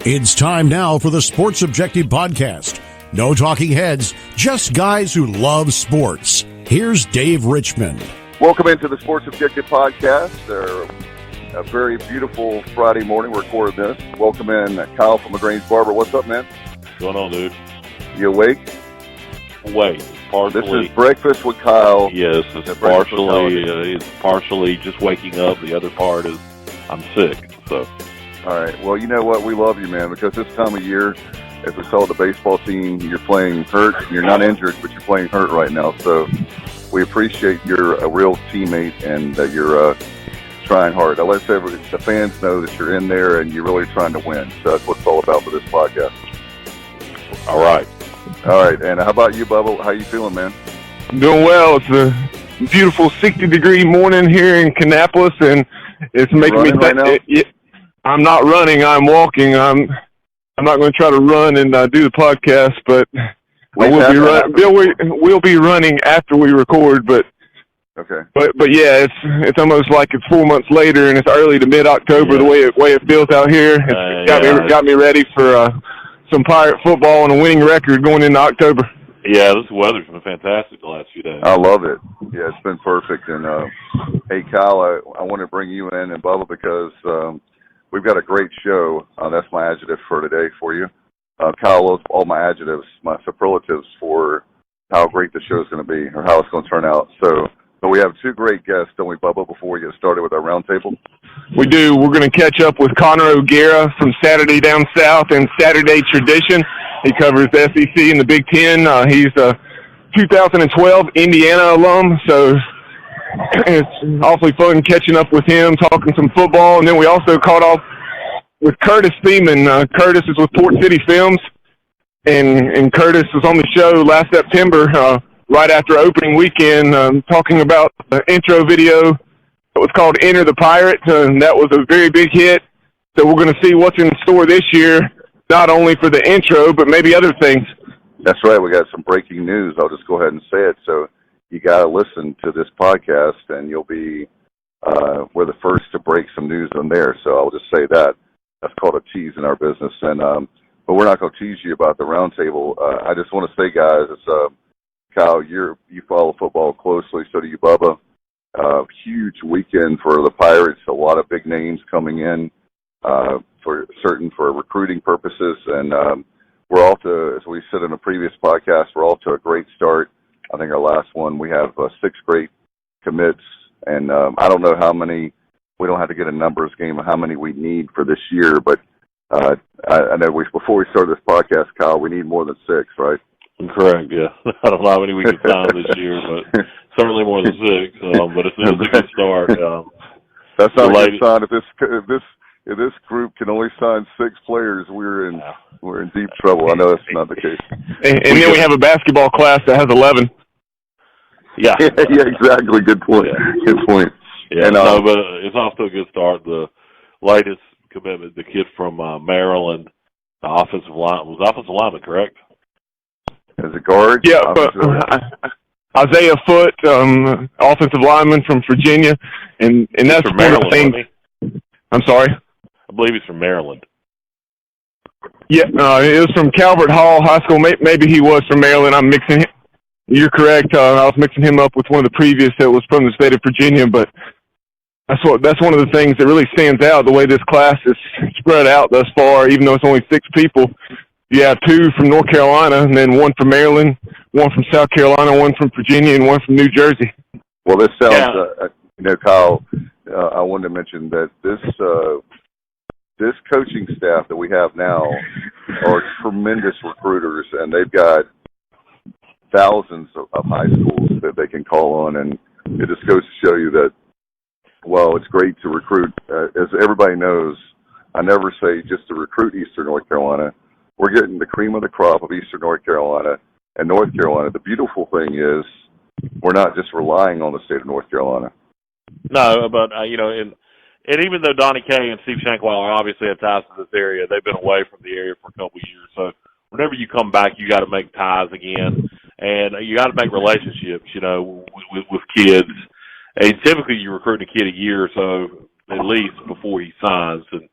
It's time now for the Sports Objective Podcast. No talking heads, just guys who love sports. Here's Dave Richmond. Welcome into the Sports Objective Podcast. A very beautiful Friday morning. We're recording this. Welcome in Kyle from LaGrange Barber. What's up, man? What's going on, dude? You awake? Wait, partially. This is Breakfast with Kyle. Yes, it's partially just waking up. The other part is I'm sick. So. All right. Well, you know what? We love you, man, because this time of year, as we saw the baseball team, you're playing hurt. You're not injured, but you're playing hurt right now. So we appreciate you're a real teammate and that you're trying hard. Now, let's the fans know that you're in there and you're really trying to win. So that's what it's all about for this podcast. All right. All right. And how about you, Bubba? How you feeling, man? Doing well. It's a beautiful 60-degree morning here in Kannapolis, and it's making me think. I'm not running. I'm walking. I'm not going to try to run and do the podcast, but we'll be running after we record. But okay. But yeah, it's almost like it's 4 months later, and it's early to mid-October. Yeah. The way it feels out here, it's got me ready for some Pirate football and a winning record going into October. Yeah, this weather's been fantastic the last few days. I love it. Yeah, it's been perfect. And hey, Kyle, I want to bring you in and Bubba because we've got a great show. That's my adjective for today for you. Kyle loves all my adjectives, my superlatives for how great the show is going to be or how it's going to turn out. But we have two great guests, don't we, Bubba, before we get started with our roundtable? We do. We're going to catch up with Connor O'Gara from Saturday Down South and Saturday Tradition. He covers the SEC and the Big Ten. He's a 2012 Indiana alum, so it's awfully fun catching up with him, talking some football. And then we also caught off with Curtis Thieman. Curtis is with Port City Films, and Curtis was on the show last September, right after opening weekend, talking about the intro video that was called Enter the Pirate, and that was a very big hit. So we're going to see what's in store this year, not only for the intro, but maybe other things. That's right. We got some breaking news. I'll just go ahead and say it. So you got to listen to this podcast, and you'll be we're the first to break some news on there. So I'll just say that. That's called a tease in our business. And but we're not going to tease you about the roundtable. I just want to say, guys, it's Kyle, you follow football closely. So do you, Bubba. Huge weekend for the Pirates. A lot of big names coming in for recruiting purposes. And we're off to, as we said in a previous podcast, we're off to a great start. I think our last one, we have 6 great commits. And I don't know how many, we don't have to get a numbers game of how many we need for this year. But I know before we started this podcast, Kyle, we need more than 6, right? Correct, yeah. I don't know how many we can sign this year, but certainly more than 6. But it's a good start. That's not a good sign. If this group can only sign 6 players, we're in deep trouble. I know that's not the case. And then we have a basketball class that has 11. Yeah. Yeah, exactly. Good point. Yeah. Good point. Yeah, and, but it's off to a good start. The latest commitment, the kid from Maryland, the offensive lineman, correct? As a guard? Yeah, Isaiah Foote, offensive lineman from Virginia, and that's from Maryland, one of the things. I'm sorry? I believe he's from Maryland. Yeah, it was from Calvert Hall High School. Maybe he was from Maryland. I'm mixing him. You're correct. I was mixing him up with one of the previous that was from the state of Virginia, but that's one of the things that really stands out, the way this class is spread out thus far, even though it's only 6 people. You have 2 from North Carolina, and then 1 from Maryland, 1 from South Carolina, 1 from Virginia, and 1 from New Jersey. Well, this sounds, Kyle, I wanted to mention that this coaching staff that we have now are tremendous recruiters, and they've got thousands of high schools that they can call on, and it just goes to show you that, well, it's great to recruit. As everybody knows, I never say just to recruit Eastern North Carolina. We're getting the cream of the crop of Eastern North Carolina and North Carolina. The beautiful thing is we're not just relying on the state of North Carolina. No, but, and even though Donnie Kay and Steve Shankweiler obviously have ties to this area, they've been away from the area for a couple of years. So whenever you come back, you got to make ties again, and you got to make relationships, with kids. And typically you recruit a kid a year or so at least before he signs. And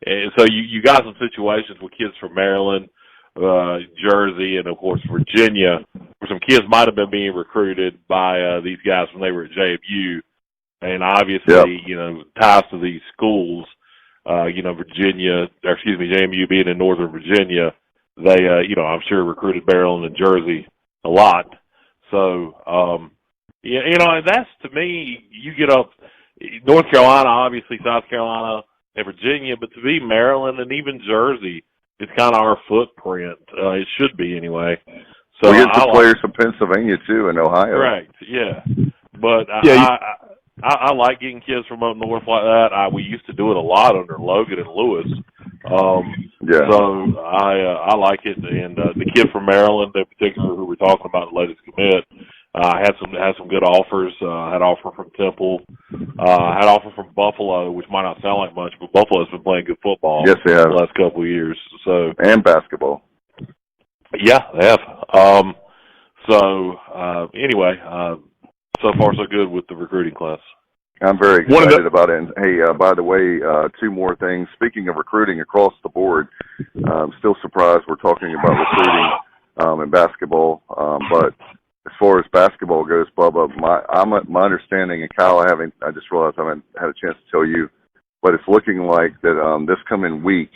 And so you got some situations with kids from Maryland, Jersey, and of course Virginia, where some kids might have been being recruited by these guys when they were at JMU, and obviously, ties to these schools. JMU being in Northern Virginia, they, I'm sure recruited Maryland and Jersey a lot. So, and that's, to me, you get up North Carolina, obviously South Carolina and Virginia, but to be Maryland and even Jersey, it's kind of our footprint. It should be anyway. So we get some players from Pennsylvania too and Ohio. Correct. Yeah, but I like getting kids from up north like that. We used to do it a lot under Logan and Lewis. So I like it. And the kid from Maryland, in particular, who we're talking about, the latest commit, had some good offers. Had offer from Temple. Had offer from Buffalo, which might not sound like much, but Buffalo's been playing good football. Yes, they have. The last couple of years. So and basketball. Yeah, they have. Anyway. So far, so good with the recruiting class. I'm very excited about it. And, hey, by the way, two more things. Speaking of recruiting across the board, I'm still surprised we're talking about recruiting in basketball. But as far as basketball goes, Bubba, my understanding, and Kyle, I just realized I haven't had a chance to tell you, but it's looking like that this coming week,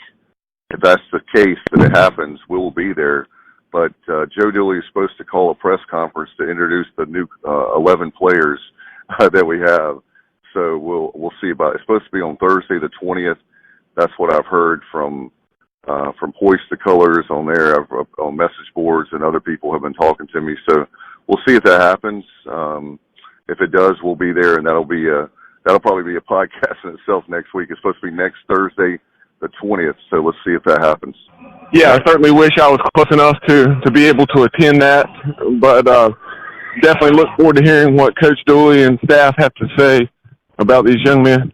if that's the case, that it happens, we will be there. But Joe Dooley is supposed to call a press conference to introduce the new 11 players that we have. So we'll see about it. It's supposed to be on Thursday the 20th. That's what I've heard from Hoist the Colors on there, on message boards, and other people have been talking to me. So we'll see if that happens. If it does, we'll be there, and that'll probably be a podcast in itself next week. It's supposed to be next Thursday the 20th. So let's see if that happens. Yeah, I certainly wish I was close enough to be able to attend that, but definitely look forward to hearing what Coach Dooley and staff have to say about these young men.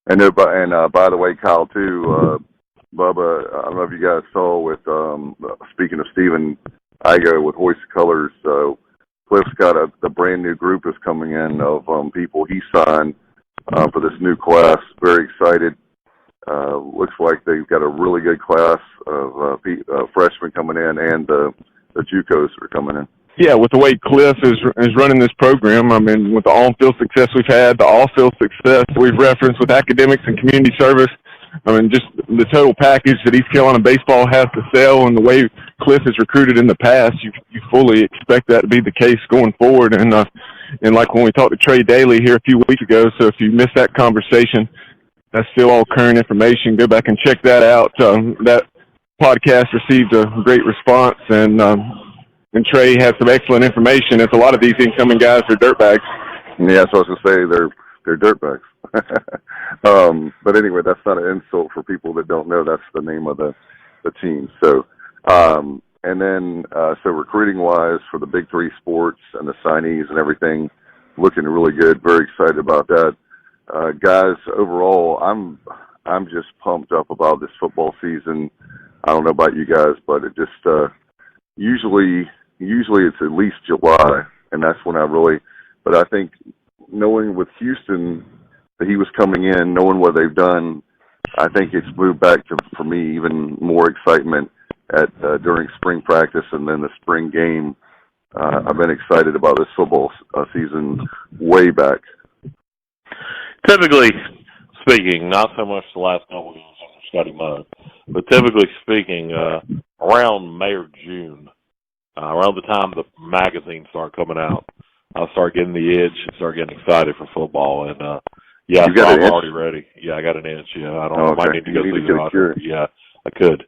And by the way, Kyle, too, Bubba, I don't know if you guys saw with, speaking of Stephen Igo with Hoist Colors, Cliff's got the brand new group is coming in of people he signed for this new class. Very excited. Looks like they've got a really good class of freshmen coming in, and the JUCOs are coming in. Yeah, with the way Cliff is running this program, I mean, with the on-field success we've had, the off-field success we've referenced with academics and community service, I mean, just the total package that East Carolina baseball has to sell, and the way Cliff has recruited in the past, you fully expect that to be the case going forward. And like when we talked to Trey Daly here a few weeks ago, so if you missed that conversation, that's still all current information. Go back and check that out. That podcast received a great response, and Trey had some excellent information. It's a lot of these incoming guys are dirtbags. Yeah, so I was going to say they're dirtbags. But anyway, that's not an insult for people that don't know. That's the name of the team. So, and then so recruiting-wise for the Big Three sports and the signees and everything, looking really good. Very excited about that. Guys, overall, I'm just pumped up about this football season. I don't know about you guys, but it just usually it's at least July, and that's when but I think knowing with Houston that he was coming in, knowing what they've done, I think it's moved back to, for me, even more excitement during spring practice and then the spring game. I've been excited about this football season way back. Typically speaking, not so much the last couple of years under Scotty Mudd, but typically speaking, around May or June, around the time the magazines start coming out, I'll start getting the itch and start getting excited for football. And I'm already ready. Yeah, I got an itch. Yeah, I don't know. I might need to go see the doctor. Yeah, I could.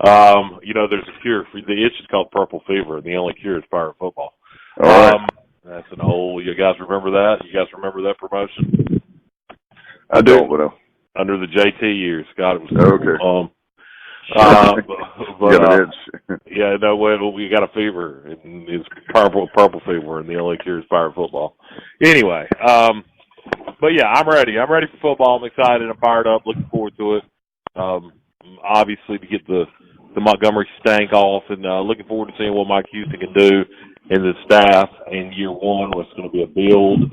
There's a cure for the itch. Is called purple fever, and the only cure is pirate football. That's an old. You guys remember that? You guys remember that promotion? I don't, but under the JT years, God, it was okay. But, you got an itch. Yeah, no way. We got a fever. It's purple fever, and the only cure is pirate football. Anyway, but yeah, I'm ready. I'm ready for football. I'm excited. I'm fired up. Looking forward to it. Obviously, to get the Montgomery stank off, and looking forward to seeing what Mike Houston can do and the staff in year one. What's going to be a build,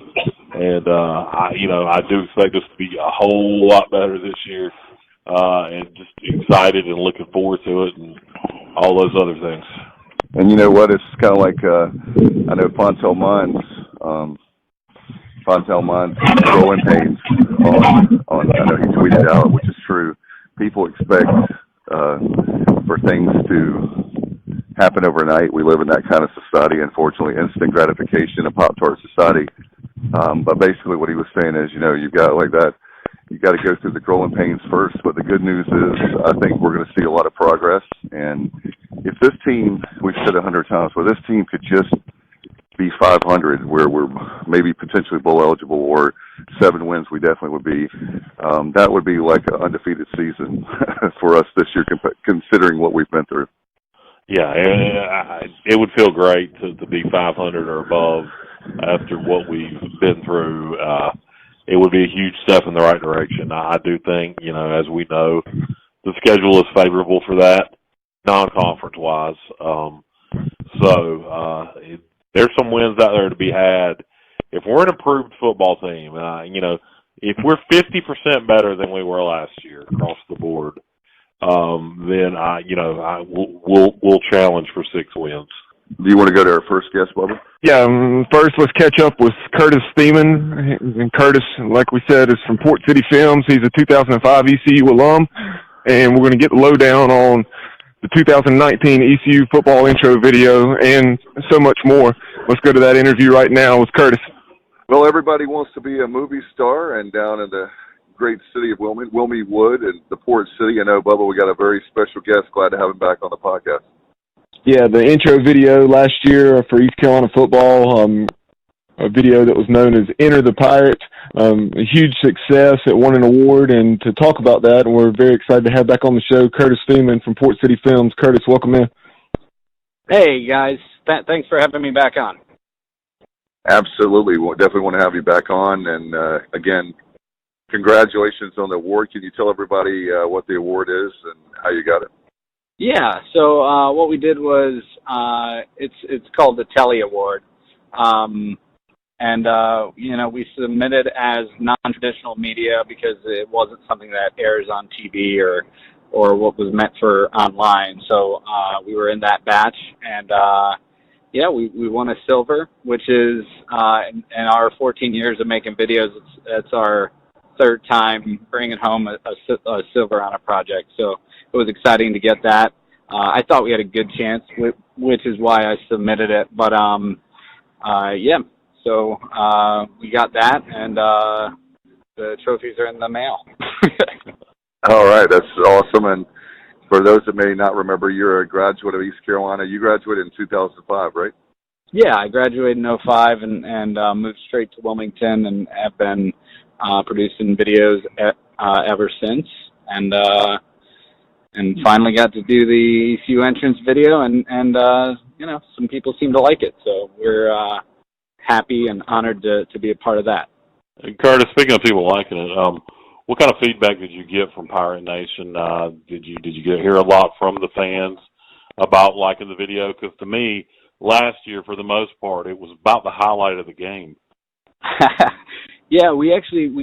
and I do expect us to be a whole lot better this year and just excited and looking forward to it and all those other things. And you know what? It's kind of like I know Fontel Mond's growing pains on. I know he tweeted out, which is true. People expect for things to happen overnight. We live in that kind of society, unfortunately, instant gratification, a Pop-Tart society. But basically, what he was saying is, you've got like that. You got to go through the growing pains first. But the good news is, I think we're going to see a lot of progress. And if this team, we've said 100 times, where this team could just be 500, where we're maybe potentially bowl eligible, or 7 wins, we definitely would be. That would be like an undefeated season for us this year, considering what we've been through. Yeah, it would feel great to be 500 or above after what we've been through. It would be a huge step in the right direction. I do think, as we know, the schedule is favorable for that, non-conference wise. There's some wins out there to be had. If we're an improved football team, if we're 50% better than we were last year across the board, then we'll challenge for 6 wins. Do you want to go to our first guest, Bubba? Yeah, first let's catch up with Curtis Thieman. And Curtis, like we said, is from Port City Films. He's a 2005 ECU alum, and we're going to get the lowdown on the 2019 ECU football intro video and so much more. Let's go to that interview right now with Curtis. Well, everybody wants to be a movie star, and down in the great city of Wilmy Wood and the Port City, I know, Bubba, we got a very special guest. Glad to have him back on the podcast. Yeah, the intro video last year for East Carolina football, a video that was known as Enter the Pirate, a huge success. It won an award, and to talk about that, and we're very excited to have back on the show Curtis Thieman from Port City Films. Curtis, welcome in. Hey, guys. Thanks for having me back on. Absolutely. We definitely want to have you back on. And, again, congratulations on the award. Can you tell everybody what the award is and how you got it? Yeah, so what we did was it's called the Telly Award. We submitted as non-traditional media because it wasn't something that airs on TV or what was meant for online. So we were in that batch, and we won a silver, which is in our 14 years of making videos, it's our 3rd time bringing home a silver on a project. So it was exciting to get that. I thought we had a good chance, which is why I submitted it. But so we got that, and the trophies are in the mail. All right, that's awesome. And for those that may not remember, you're a graduate of East Carolina. You graduated in 2005, right? Yeah, I graduated in 2005 and moved straight to Wilmington and have been producing videos ever since. And finally got to do the ECU entrance video, and some people seem to like it. So we're happy and honored to be a part of that. Curtis, speaking of people liking it, what kind of feedback did you get from Pirate Nation? Did you hear a lot from the fans about liking the video? Because to me, last year, for the most part, it was about the highlight of the game. Yeah, we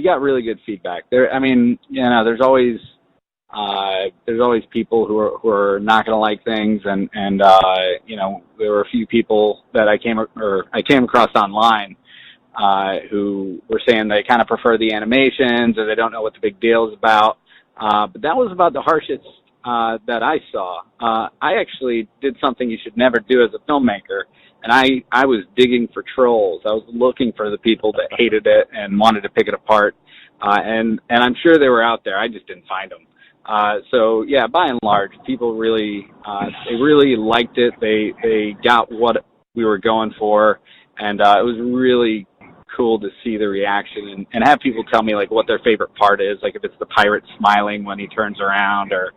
got really good feedback. There's always people who are not going to like things, and there were a few people that I came across online who were saying they kind of prefer the animations or they don't know what the big deal is about. But that was about the harshest that I saw. I actually did something you should never do as a filmmaker, and I was digging for trolls. I was looking for the people that hated it and wanted to pick it apart, and I'm sure they were out there. I just didn't find them. So yeah, by and large, people really liked it. They got what we were going for, and it was really cool to see the reaction and have people tell me like what their favorite part is, like if it's the pirate smiling when he turns around, or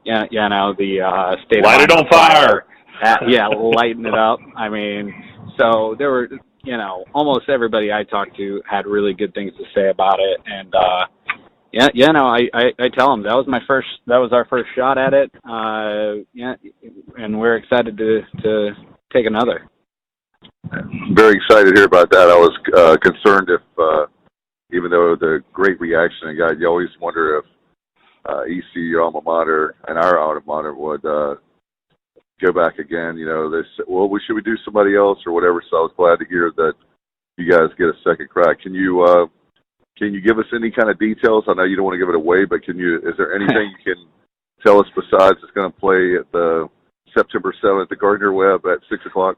the state light it on fire. Lighten it up. I mean, so there were almost everybody I talked to had really good things to say about it, and I tell them that was our first shot at it, and we're excited to take another. Very excited to hear about that. I was concerned if, even though the great reaction I got, you always wonder if ECU alma mater and our alma mater would go back again. You know, they said, well, should we do somebody else or whatever? So I was glad to hear that you guys get a second crack. Can you give us any kind of details? I know you don't want to give it away, but is there anything you can tell us besides it's going to play at the September 7th, the Gardner Webb at 6:00?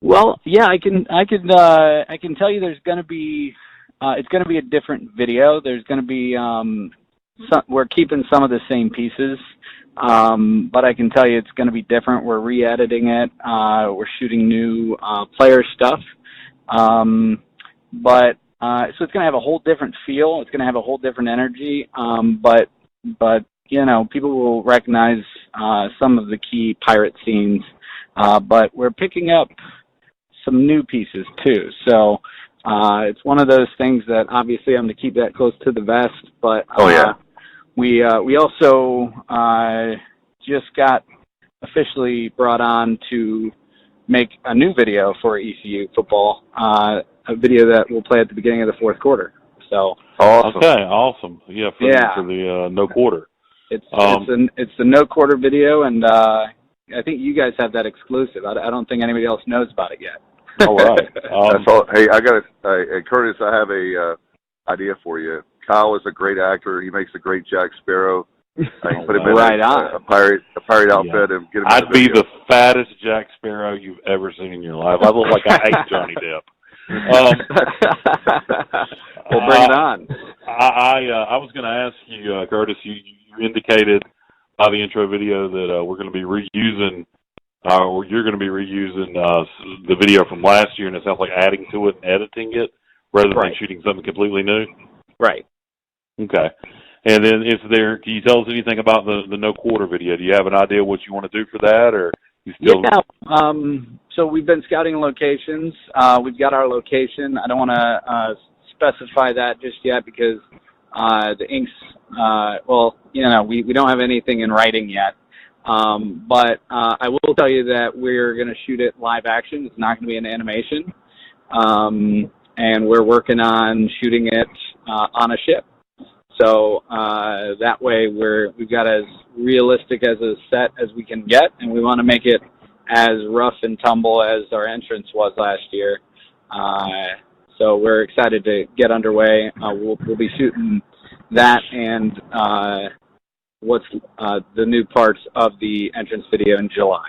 Well, yeah, I can tell you there's going to be it's going to be a different video. There's going to be we're keeping some of the same pieces, but I can tell you it's going to be different. We're re-editing it. We're shooting new player stuff, but so it's going to have a whole different feel. It's going to have a whole different energy. But you know, people will recognize some of the key pirate scenes. But we're picking up some new pieces too. So it's one of those things that obviously I'm going to keep that close to the vest. But we also just got officially brought on to make a new video for ECU football, a video that will play at the beginning of the fourth quarter. So awesome. Okay, awesome. Yeah, for the no quarter. It's the no quarter video, and I think you guys have that exclusive. I don't think anybody else knows about it yet. All right. That's all. Hey, I got Curtis, I have a idea for you. Kyle is a great actor. He makes a great Jack Sparrow. I can put him in a pirate outfit and get him. I'd be the fattest Jack Sparrow you've ever seen in your life. I look like I hate Johnny Depp. We'll bring it on. I was going to ask you, Curtis. You indicated by the intro video that we're going to be reusing, or you're going to be reusing the video from last year, and it sounds like adding to it and editing it rather than shooting something completely new. Right. Okay. And then can you tell us anything about the no quarter video? Do you have an idea what you want to do for that, or you still? Yeah. So we've been scouting locations. We've got our location. I don't want to specify that just yet because the inks. Well, you know, we don't have anything in writing yet. But I will tell you that we're going to shoot it live action. It's not going to be an animation. And we're working on shooting it on a ship. So that way we've got as realistic as a set as we can get, and we want to make it as rough and tumble as our entrance was last year. So we're excited to get underway. We'll be shooting that and what's the new parts of the entrance video in July.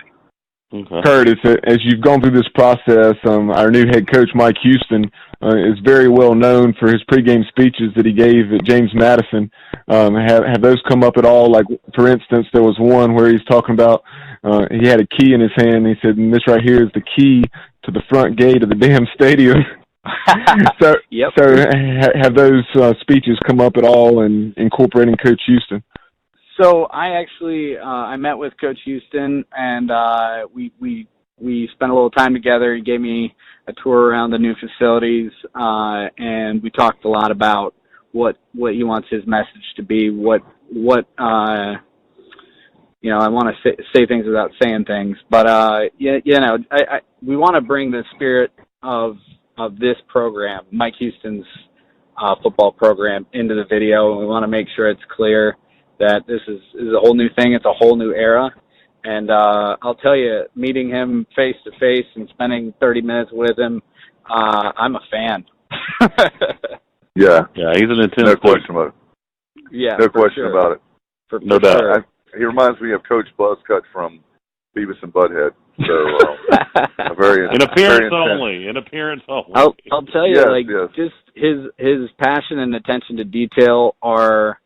Okay. Curtis, as you've gone through this process, our new head coach, Mike Houston, is very well known for his pregame speeches that he gave at James Madison. Have those come up at all? Like, for instance, there was one where he's talking about he had a key in his hand, and he said, and this right here is the key to the front gate of the damn stadium. So have those speeches come up at all in incorporating Coach Houston? So I actually I met with Coach Houston, and we spent a little time together. He gave me a tour around the new facilities, and we talked a lot about what he wants his message to be. What you know, I want to say things without saying things, but we want to bring the spirit of this program, Mike Houston's football program, into the video, and we want to make sure it's clear that this is a whole new thing. It's a whole new era. And I'll tell you, meeting him face to face and spending 30 minutes with him, I'm a fan. Yeah, he's an intense. No question about it. Yeah, no question about it. No doubt. Sure. He reminds me of Coach Buzzcut from Beavis and Butthead. So very in appearance only. In appearance only. I'll tell you, just his passion and attention to detail are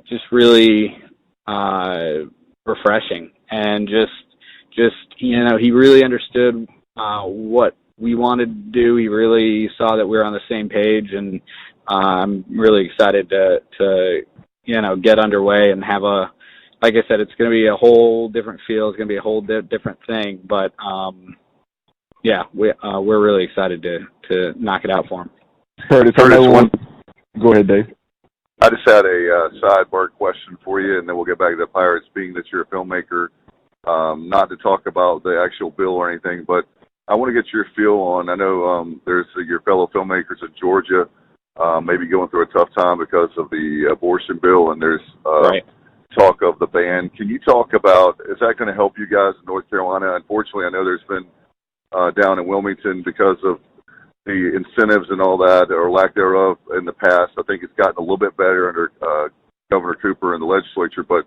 just really refreshing, and just you know, he really understood what we wanted to do. He really saw that we were on the same page, and I'm really excited to you know, get underway and have like I said, it's going to be a whole different feel. It's going to be a whole different thing, but we're really excited to knock it out for him. Curtis, go ahead, Dave. I just had a sidebar question for you, and then we'll get back to the Pirates. Being that you're a filmmaker, not to talk about the actual bill or anything, but I want to get your feel on. I know there's your fellow filmmakers in Georgia maybe going through a tough time because of the abortion bill, and there's Right. talk of the ban. Can you talk about, is that going to help you guys in North Carolina? Unfortunately, I know there's been down in Wilmington because of the incentives and all that, or lack thereof, in the past. I think it's gotten a little bit better under Governor Cooper and the legislature, but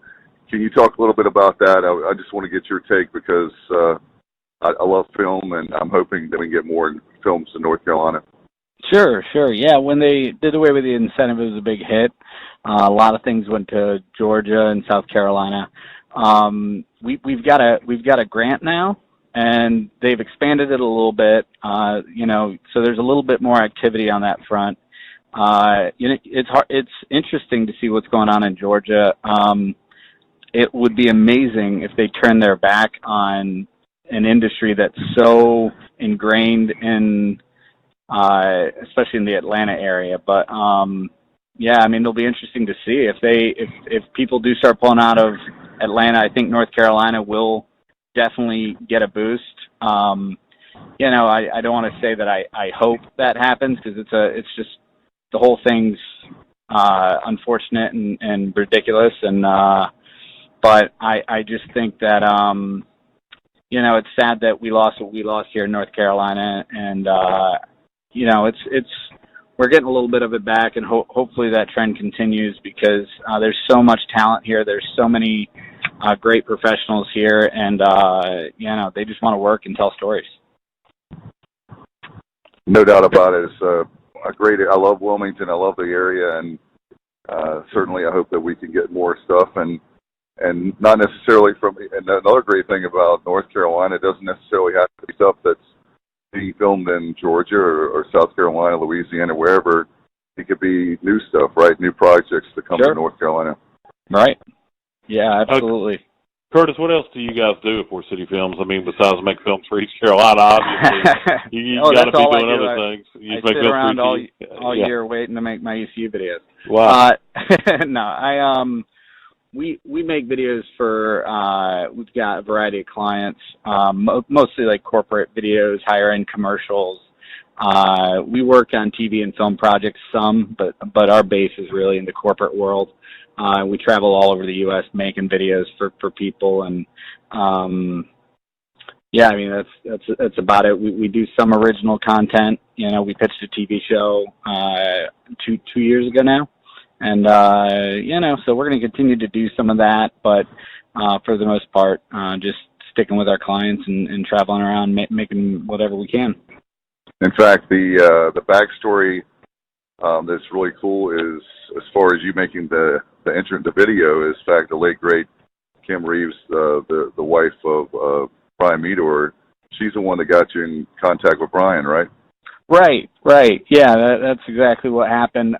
can you talk a little bit about that? I just want to get your take because I love film, and I'm hoping that we can get more films in North Carolina. Sure. Yeah, when they did away with the incentive, it was a big hit. A lot of things went to Georgia and South Carolina. We've got a grant now, and they've expanded it a little bit. So there's a little bit more activity on that front. It's interesting to see what's going on in Georgia. It would be amazing if they turn their back on an industry that's so ingrained in, especially in the Atlanta area. But it'll be interesting to see if people do start pulling out of Atlanta. I think North Carolina will definitely get a boost. I don't want to say that I hope that happens, because it's just the whole thing's unfortunate and ridiculous, and but I just think that it's sad that we lost what we lost here in North Carolina, and we're getting a little bit of it back, and hopefully that trend continues, because there's so much talent here. There's so many great professionals here, and they just want to work and tell stories. No doubt about it. It's I love Wilmington. I love the area, and certainly I hope that we can get more stuff, and not necessarily from. And another great thing about North Carolina, it doesn't necessarily have to be stuff that's being filmed in Georgia or South Carolina, Louisiana, wherever. It could be new stuff, right? New projects to come to North Carolina. Right. Yeah, absolutely. Curtis, what else do you guys do at Port City Films? I mean, besides make films for East Carolina, obviously, you got to be doing other things. I sit around all year waiting to make my ECU videos. Wow. No, we make videos for, we've got a variety of clients, mostly like corporate videos, higher end commercials. We work on TV and film projects some, but our base is really in the corporate world. We travel all over the U.S. making videos for people, and that's about it. We do some original content. We pitched a TV show 2 years ago now, and so we're going to continue to do some of that, but for the most part, just sticking with our clients and traveling around, making whatever we can. In fact, the backstory that's really cool is, as far as you making the entrant to video, is, in fact, the late great Kim Reeves, the wife of Brian Meador. She's the one that got you in contact with Brian, right? Right. Yeah, that's exactly what happened.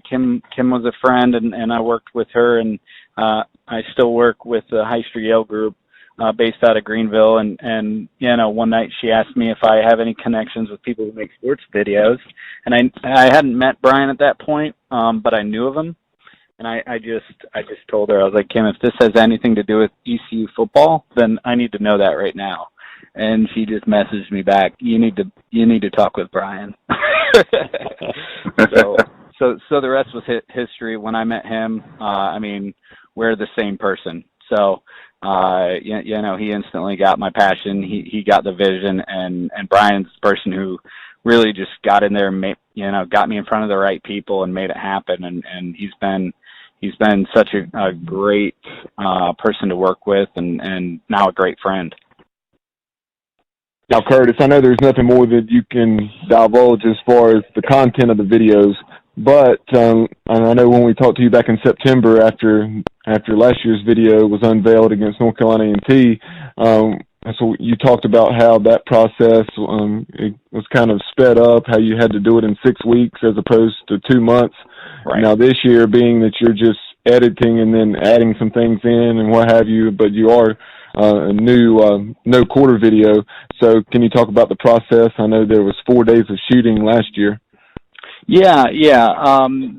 Kim was a friend, and I worked with her, and I still work with the High Street Yale Group, based out of Greenville, and one night she asked me if I have any connections with people who make sports videos, and I hadn't met Brian at that point, but I knew of him, and I just told her, I was like, Kim, if this has anything to do with ECU football, then I need to know that right now. And she just messaged me back, you need to talk with Brian. So the rest was history. When I met him, we're the same person. So he instantly got my passion. He got the vision, and Brian's the person who really just got in there and got me in front of the right people and made it happen. And he's been such a great person to work with, and now a great friend. Now, Curtis, I know there's nothing more that you can divulge as far as the content of the videos, but I know when we talked to you back in September after last year's video was unveiled against North Carolina A&T, so you talked about how that process it was kind of sped up, how you had to do it in 6 weeks as opposed to 2 months. Right. Now this year, being that you're just editing and then adding some things in and what have you, but you are a new no quarter video. So can you talk about the process? I know there was 4 days of shooting last year. Yeah.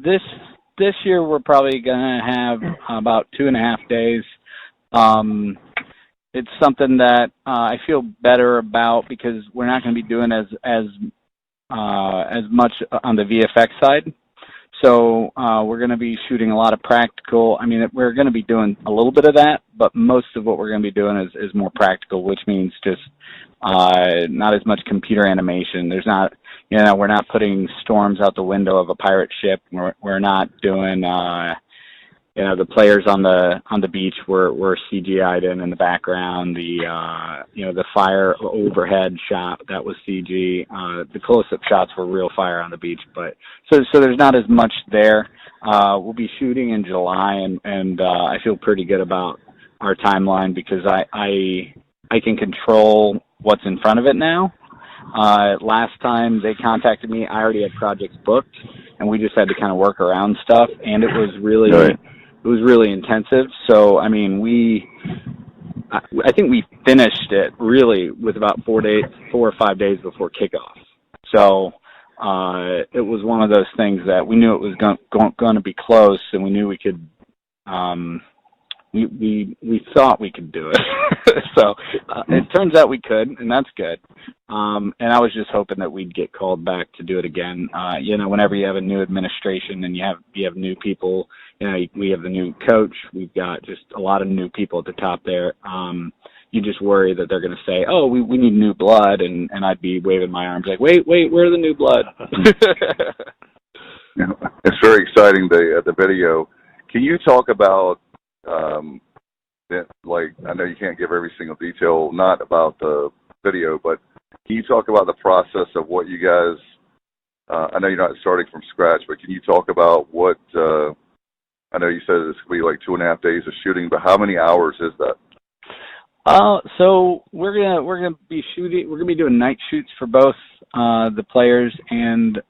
This year we're probably going to have about 2.5 days. It's something that I feel better about, because we're not going to be doing as much on the VFX side. So we're going to be shooting a lot of practical. I mean, we're going to be doing a little bit of that, but most of what we're going to be doing is more practical, which means just not as much computer animation. There's not, we're not putting storms out the window of a pirate ship. We're not doing, the players on the beach were CGI'd in the background. The fire overhead shot, that was CG. The close-up shots were real fire on the beach, but so there's not as much there. We'll be shooting in July, and I feel pretty good about our timeline because I can control what's in front of it now. Last time they contacted me, I already had projects booked, and we just had to kind of work around stuff, and it was really. Right. It was really intensive. So, I mean, I think we finished it really with about 4 or 5 days before kickoff. So, it was one of those things that we knew it was going to be close, and we knew we could, we thought we could do it. So, it turns out we could, and that's good. And I was just hoping that we'd get called back to do it again. Whenever you have a new administration and you have new people, we have the new coach. We've got just a lot of new people at the top there. You just worry that they're going to say, "Oh, we need new blood," and I'd be waving my arms like, "Wait, where's the new blood?" It's very exciting. The video. Can you talk about? I know you can't give every single detail, not about the video, but can you talk about the process of what you guys? I know you're not starting from scratch, but can you talk about what? I know you said this could be like 2.5 days of shooting, but how many hours is that? So we're gonna be shooting. We're gonna be doing night shoots for both the players and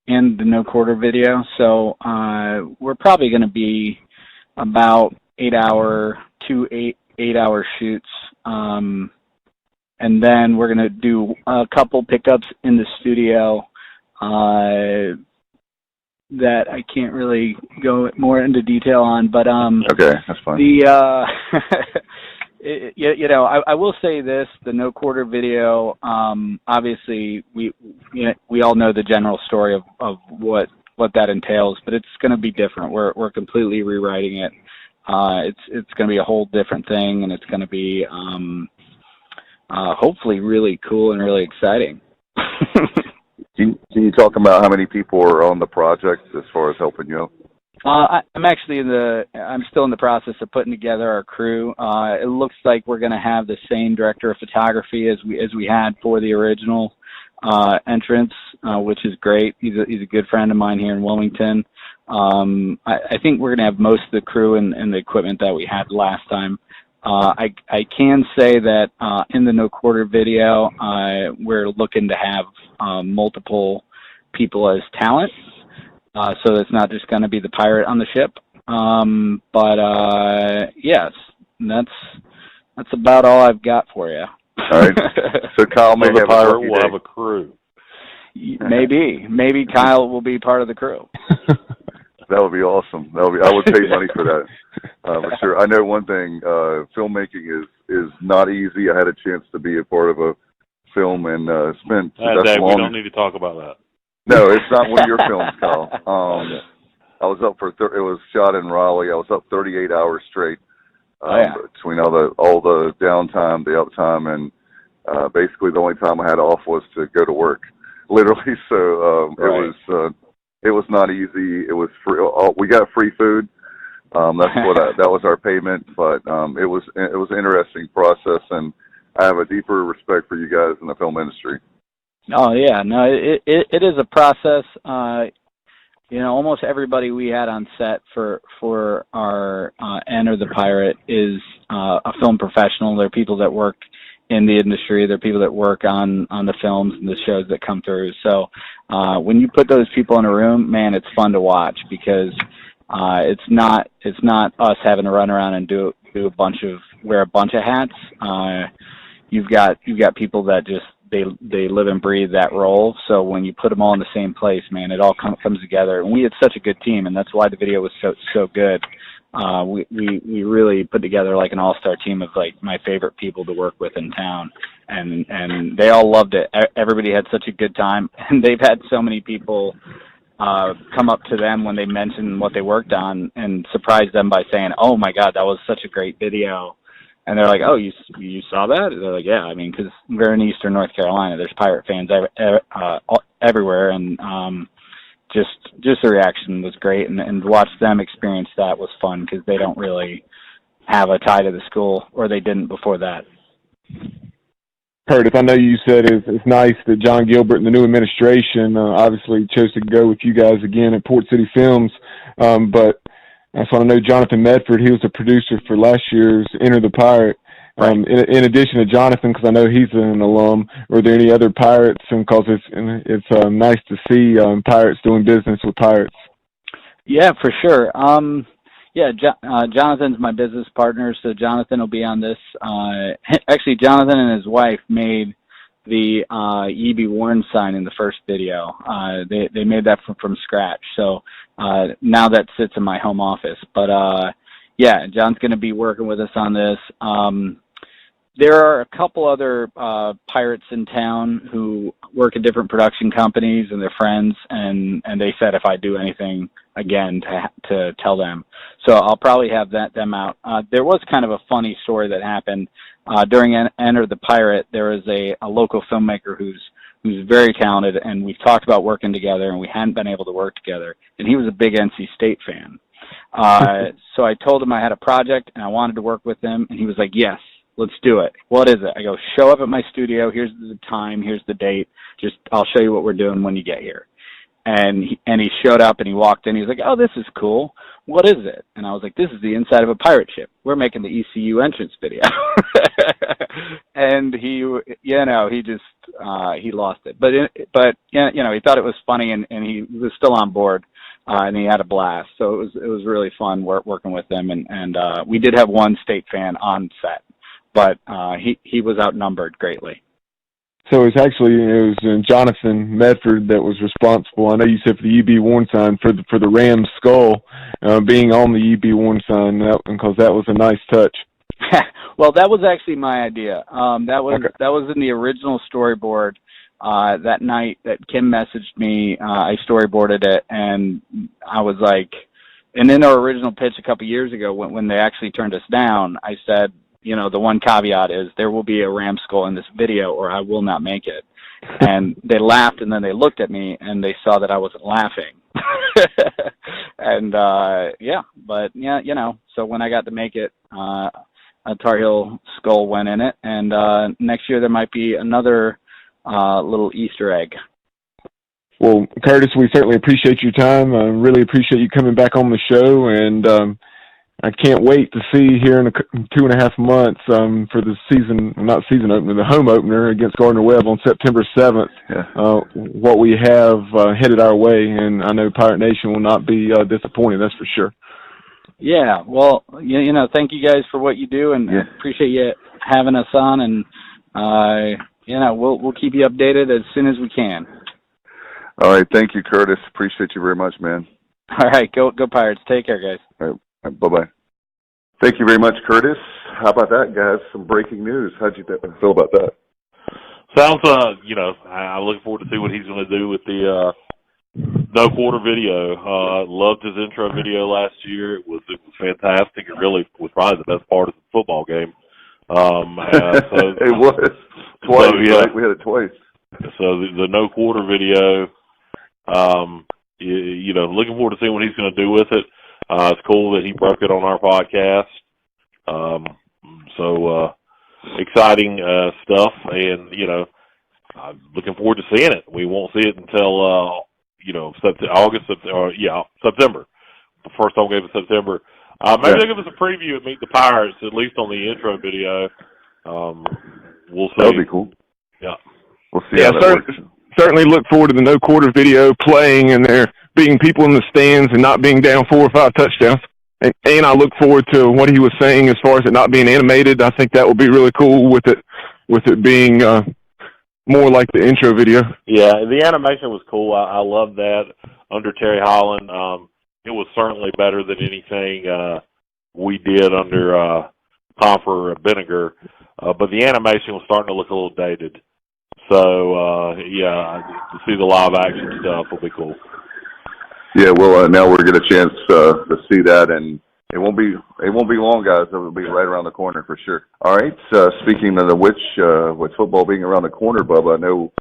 the no quarter video. So we're probably gonna be about 8 hour shoots. And then we're gonna do a couple pickups in the studio. That I can't really go more into detail on, but okay, that's fine. I will say this: the no quarter video. Obviously, we all know the general story of what that entails, but it's going to be different. We're completely rewriting it. It's going to be a whole different thing, and it's going to be hopefully really cool and really exciting. Can you talk about how many people are on the project as far as helping you? I'm still in the process of putting together our crew. It looks like we're going to have the same director of photography as we had for the original entrance, which is great. He's a good friend of mine here in Wilmington. I think we're going to have most of the crew and the equipment that we had last time. I can say that in the no quarter video, we're looking to have multiple people as talent, so it's not just going to be the pirate on the ship. But yes, that's about all I've got for you. All right. So Kyle may the have pirate will have a crew. Maybe Kyle will be part of the crew. That would be awesome. I would pay money for that, for sure. I know one thing, filmmaking is not easy. I had a chance to be a part of a film and spent Dave, we don't need to talk about that. No, it's not one of your films, Kyle. I was up for it was shot in Raleigh. I was up 38 hours straight between all the downtime, the uptime, and basically the only time I had off was to go to work, literally. So it was not easy. It was free. We got free food. That was our payment. But it was an interesting process, and I have a deeper respect for you guys in the film industry. Oh yeah, no, it is a process. Almost everybody we had on set for our Enter the Pirate is a film professional. They're people that work in the industry. They're people that work on the films and the shows that come through. So when you put those people in a room, man, it's fun to watch because it's not us having to run around and wear a bunch of hats. You've got people that just they live and breathe that role. So when you put them all in the same place, man, it all comes together. And we had such a good team, and that's why the video was so good. We really put together like an all-star team of like my favorite people to work with in town, and they all loved it. Everybody had such a good time, and they've had so many people come up to them when they mention what they worked on and surprise them by saying, "Oh my God, that was such a great video." And they're like, "Oh, you saw that?" They're like, "Yeah, I mean, because we're in Eastern North Carolina. There's Pirate fans everywhere." And just the reaction was great. And to watch them experience that was fun because they don't really have a tie to the school, or they didn't before that. Curtis, I know you said it's nice that John Gilbert and the new administration obviously chose to go with you guys again at Port City Films, but I just want to know Jonathan Medford. He was a producer for last year's Enter the Pirate. Right. In addition to Jonathan, because I know he's an alum, were there any other Pirates? And because it's nice to see Pirates doing business with Pirates. Yeah, for sure. Jonathan's my business partner, so Jonathan will be on this. Actually, Jonathan and his wife made the E.B. Warren sign in the first video. They made that from scratch, so now that sits in my home office. But yeah, John's going to be working with us on this. There are a couple other pirates in town who work at different production companies, and they're friends, and they said if I do anything again to tell them. So I'll probably have them out. There was kind of a funny story that happened during Enter the Pirate. There was a local filmmaker who's very talented, and we've talked about working together, and we hadn't been able to work together, and he was a big NC State fan. So I told him I had a project, and I wanted to work with him, and he was like, "Yes, let's do it." "What is it?" I go, "Show up at my studio. Here's the time. Here's the date. I'll show you what we're doing when you get here." And he showed up and he walked in. He was like, "Oh, this is cool. What is it?" And I was like, "This is the inside of a pirate ship. We're making the ECU entrance video." And he lost it. But he thought it was funny, and he was still on board, and he had a blast. So it was really fun working with him. And we did have one State fan on set, but he was outnumbered greatly. So it was Jonathan Medford that was responsible. I know you said for the E.B. Warren sign for the Rams skull being on the E.B. Warren sign, because that was a nice touch. Well, that was actually my idea. That was in the original storyboard. That night that Kim messaged me, I storyboarded it, and I was like, and in our original pitch a couple years ago, when they actually turned us down, I said, the one caveat is there will be a ram skull in this video or I will not make it. And they laughed, and then they looked at me and they saw that I wasn't laughing. And so when I got to make it, a Tar Heel skull went in it, and next year there might be another little Easter egg. Well, Curtis, we certainly appreciate your time. I really appreciate you coming back on the show, and I can't wait to see here in 2.5 months for the the home opener against Gardner-Webb on September 7th, what we have headed our way, and I know Pirate Nation will not be disappointed, that's for sure. Yeah, well, thank you guys for what you do, and appreciate you having us on, and we'll keep you updated as soon as we can. All right, thank you, Curtis. Appreciate you very much, man. All right, go Pirates. Take care, guys. All right, bye-bye. Thank you very much, Curtis. How about that, guys? Some breaking news. How'd you feel about that? Sounds, I'm looking forward to see what he's going to do with the no quarter video. Loved his intro video last year. It was fantastic. It really was probably the best part of the football game. It was twice. So, right? We had it twice. So the no quarter video. Looking forward to seeing what he's going to do with it. It's cool that he broke it on our podcast. Exciting stuff, and I'm looking forward to seeing it. We won't see it until September. The first home game of September. Maybe they'll give us a preview at Meet the Pirates, at least on the intro video. We'll see. That'll be cool. Yeah, we'll see. How that works. Certainly look forward to the no quarter video playing, and there being people in the stands and not being down 4 or 5 touchdowns. And I look forward to what he was saying as far as it not being animated. I think that will be really cool with it being more like the intro video. Yeah, the animation was cool. I love that under Terry Holland. It was certainly better than anything we did under Pomper Vinegar. But the animation was starting to look a little dated. So, to see the live action stuff will be cool. Yeah, well, now we're getting a chance to see that, and it won't be long, guys. It'll be right around the corner for sure. All right. Speaking of which, with football being around the corner, Bubba, I know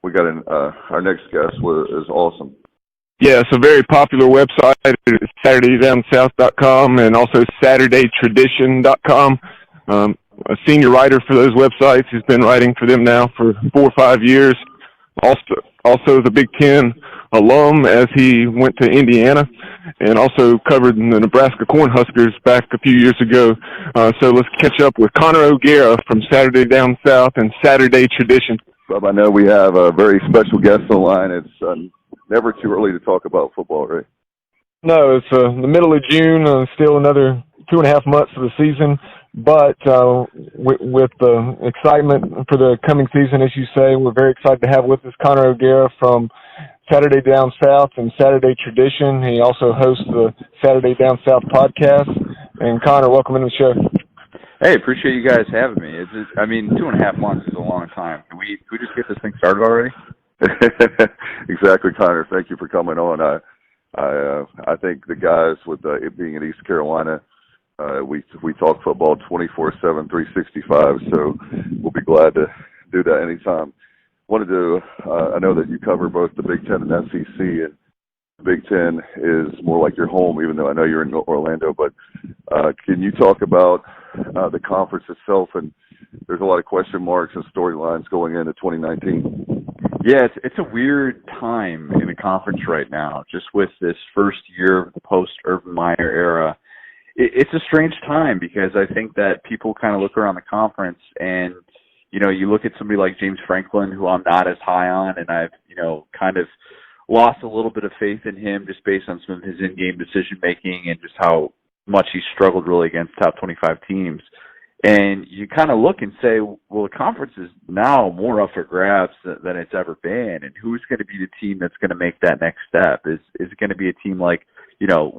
we got our next guest is awesome. Yeah, it's a very popular website. It's SaturdayDownSouth.com and also SaturdayTradition.com. A senior writer for those websites. He's been writing for them now for 4 or 5 years. Also the Big Ten alum as he went to Indiana, and also covered the Nebraska Cornhuskers back a few years ago. So let's catch up with Connor O'Gara from Saturday Down South and Saturday Tradition. Bob, I know we have a very special guest on the line. It's never too early to talk about football, right? No, it's the middle of June, still another 2.5 months of the season. But with the excitement for the coming season, as you say, we're very excited to have with us Connor O'Gara from Saturday Down South and Saturday Tradition. He also hosts the Saturday Down South podcast. And Connor, welcome into the show. Hey, appreciate you guys having me. 2.5 months is a long time. Can we just get this thing started already? Exactly, Connor. Thank you for coming on. I think the guys with it being in East Carolina, we talk football 24/7, 365. So we'll be glad to do that anytime. Wanted to. I know that you cover both the Big Ten and SEC, and the Big Ten is more like your home, even though I know you're in Orlando. But can you talk about the conference itself? And there's a lot of question marks and storylines going into 2019. Yeah, it's a weird time in the conference right now, just with this first year of the post-Urban Meyer era. It's a strange time because I think that people kind of look around the conference and, you look at somebody like James Franklin, who I'm not as high on, and I've, kind of lost a little bit of faith in him just based on some of his in-game decision-making and just how much he struggled really against top 25 teams. And you kind of look and say, well, the conference is now more up for grabs than it's ever been. And who's going to be the team that's going to make that next step? Is it going to be a team like,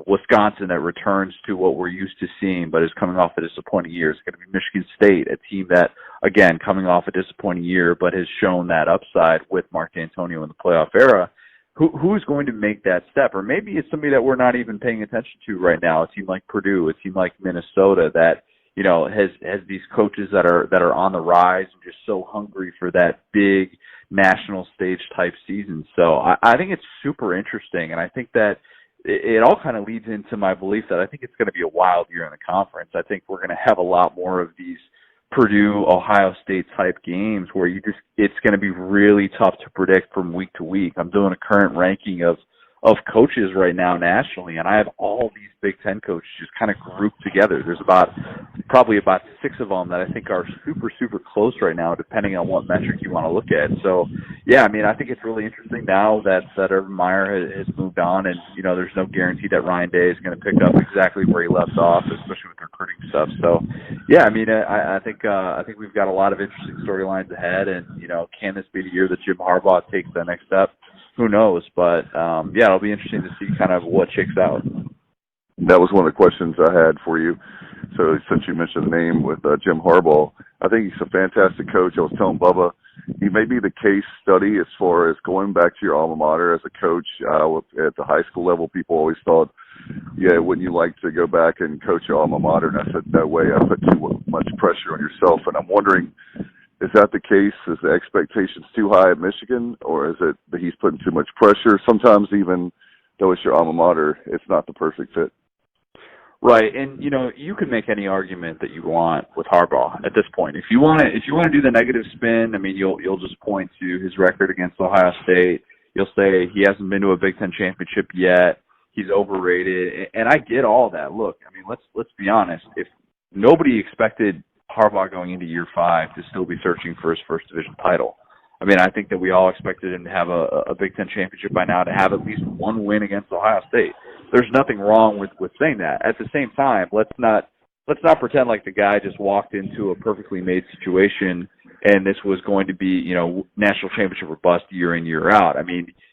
Wisconsin that returns to what we're used to seeing but is coming off a disappointing year? It's going to be Michigan State, a team that, again, coming off a disappointing year but has shown that upside with Mark D'Antonio in the playoff era. Who's going to make that step? Or maybe it's somebody that we're not even paying attention to right now, a team like Purdue, a team like Minnesota that has these coaches that are on the rise and just so hungry for that big national stage type season. So I think it's super interesting, and I think that it all kind of leads into my belief that I think it's going to be a wild year in the conference. I think we're going to have a lot more of these Purdue, Ohio State type games where it's going to be really tough to predict from week to week. I'm doing a current ranking of coaches right now nationally, and I have all these Big Ten coaches just kind of grouped together. There's probably about 6 of them that I think are super, super close right now, depending on what metric you want to look at. So, yeah, I think it's really interesting now that Urban Meyer has moved on, and, there's no guarantee that Ryan Day is going to pick up exactly where he left off, especially with recruiting stuff. So, yeah, I think we've got a lot of interesting storylines ahead, and, can this be the year that Jim Harbaugh takes the next step? Who knows? But, it'll be interesting to see kind of what shakes out. That was one of the questions I had for you. So since you mentioned the name with Jim Harbaugh, I think he's a fantastic coach. I was telling Bubba, he may be the case study as far as going back to your alma mater as a coach. At the high school level, people always thought, yeah, wouldn't you like to go back and coach your alma mater? And I said, no way. I put too much pressure on yourself. And I'm wondering, is that the case? Is the expectations too high at Michigan, or is it that he's putting too much pressure? Sometimes even though it's your alma mater, it's not the perfect fit. Right, and you can make any argument that you want with Harbaugh at this point. If you want to do the negative spin, you'll just point to his record against Ohio State. You'll say he hasn't been to a Big Ten championship yet. He's overrated, and I get all that. Look, let's be honest. If nobody expected Harbaugh going into year 5 to still be searching for his first division title. I think that we all expected him to have a Big Ten championship by now, to have at least one win against Ohio State. There's nothing wrong with saying that. At the same time, let's not pretend like the guy just walked into a perfectly made situation and this was going to be, national championship or bust year in, year out.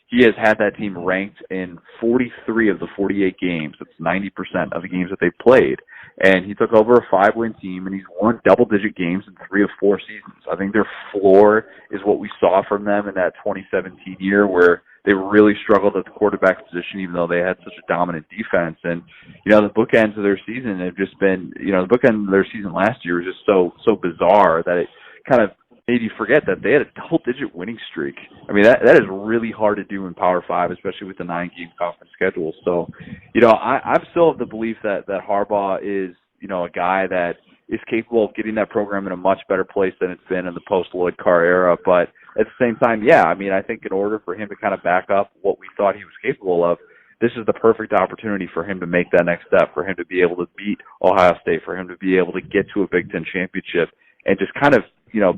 He has had that team ranked in 43 of the 48 games. That's 90% of the games that they've played. And he took over a 5-win team, and he's won double-digit games in 3 of 4 seasons. I think their floor is what we saw from them in that 2017 year where they really struggled at the quarterback position even though they had such a dominant defense. And, the bookends of their season have just been, the bookend of their season last year was just so bizarre that it kind of made you forget that they had a double-digit winning streak. I mean, that is really hard to do in Power 5, especially with the 9-game conference schedule. So, I'm still of the belief that Harbaugh is, a guy that is capable of getting that program in a much better place than it's been in the post-Lloyd Carr era. But at the same time, I think in order for him to kind of back up what we thought he was capable of, this is the perfect opportunity for him to make that next step, for him to be able to beat Ohio State, for him to be able to get to a Big Ten championship, and just kind of,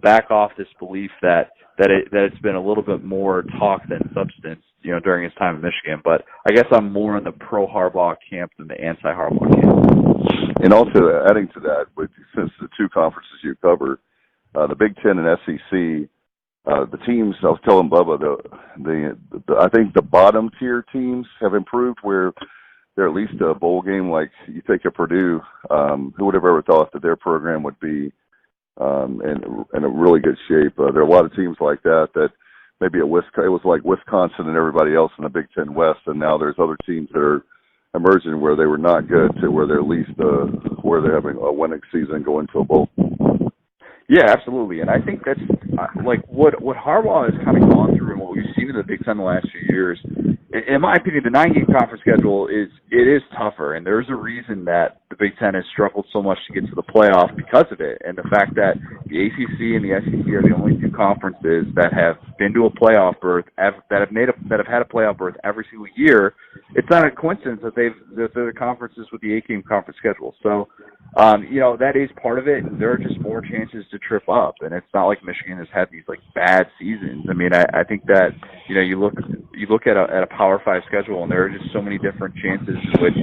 back off this belief that it's been a little bit more talk than substance, during his time in Michigan. But I guess I'm more in the pro-Harbaugh camp than the anti-Harbaugh camp. And also adding to that, since the 2 conferences you cover, the Big Ten and SEC, the teams, I was telling Bubba, I think the bottom tier teams have improved where they're at least a bowl game. Like you take a Purdue, who would have ever thought that their program would be in a really good shape. There are a lot of teams like that maybe it was like Wisconsin and everybody else in the Big Ten West, and now there's other teams that are emerging where they were not good to where they're at least where they're having a winning season going to a bowl. Yeah, absolutely. And I think that's like what Harbaugh has kind of gone through and what we've seen in the Big Ten the last few years. In my opinion, the 9-game conference schedule is tougher, and there's a reason that the Big Ten has struggled so much to get to the playoff because of it. And the fact that the ACC and the SEC are the only 2 conferences that have been to a playoff berth, that have had a playoff berth every single year. It's not a coincidence that they're the conferences with the 8-game conference schedule. So, that is part of it. And there are just more chances to trip up, and it's not like Michigan has had these like bad seasons. I mean, I think that you look at a Power 5 schedule, and there are just so many different chances in which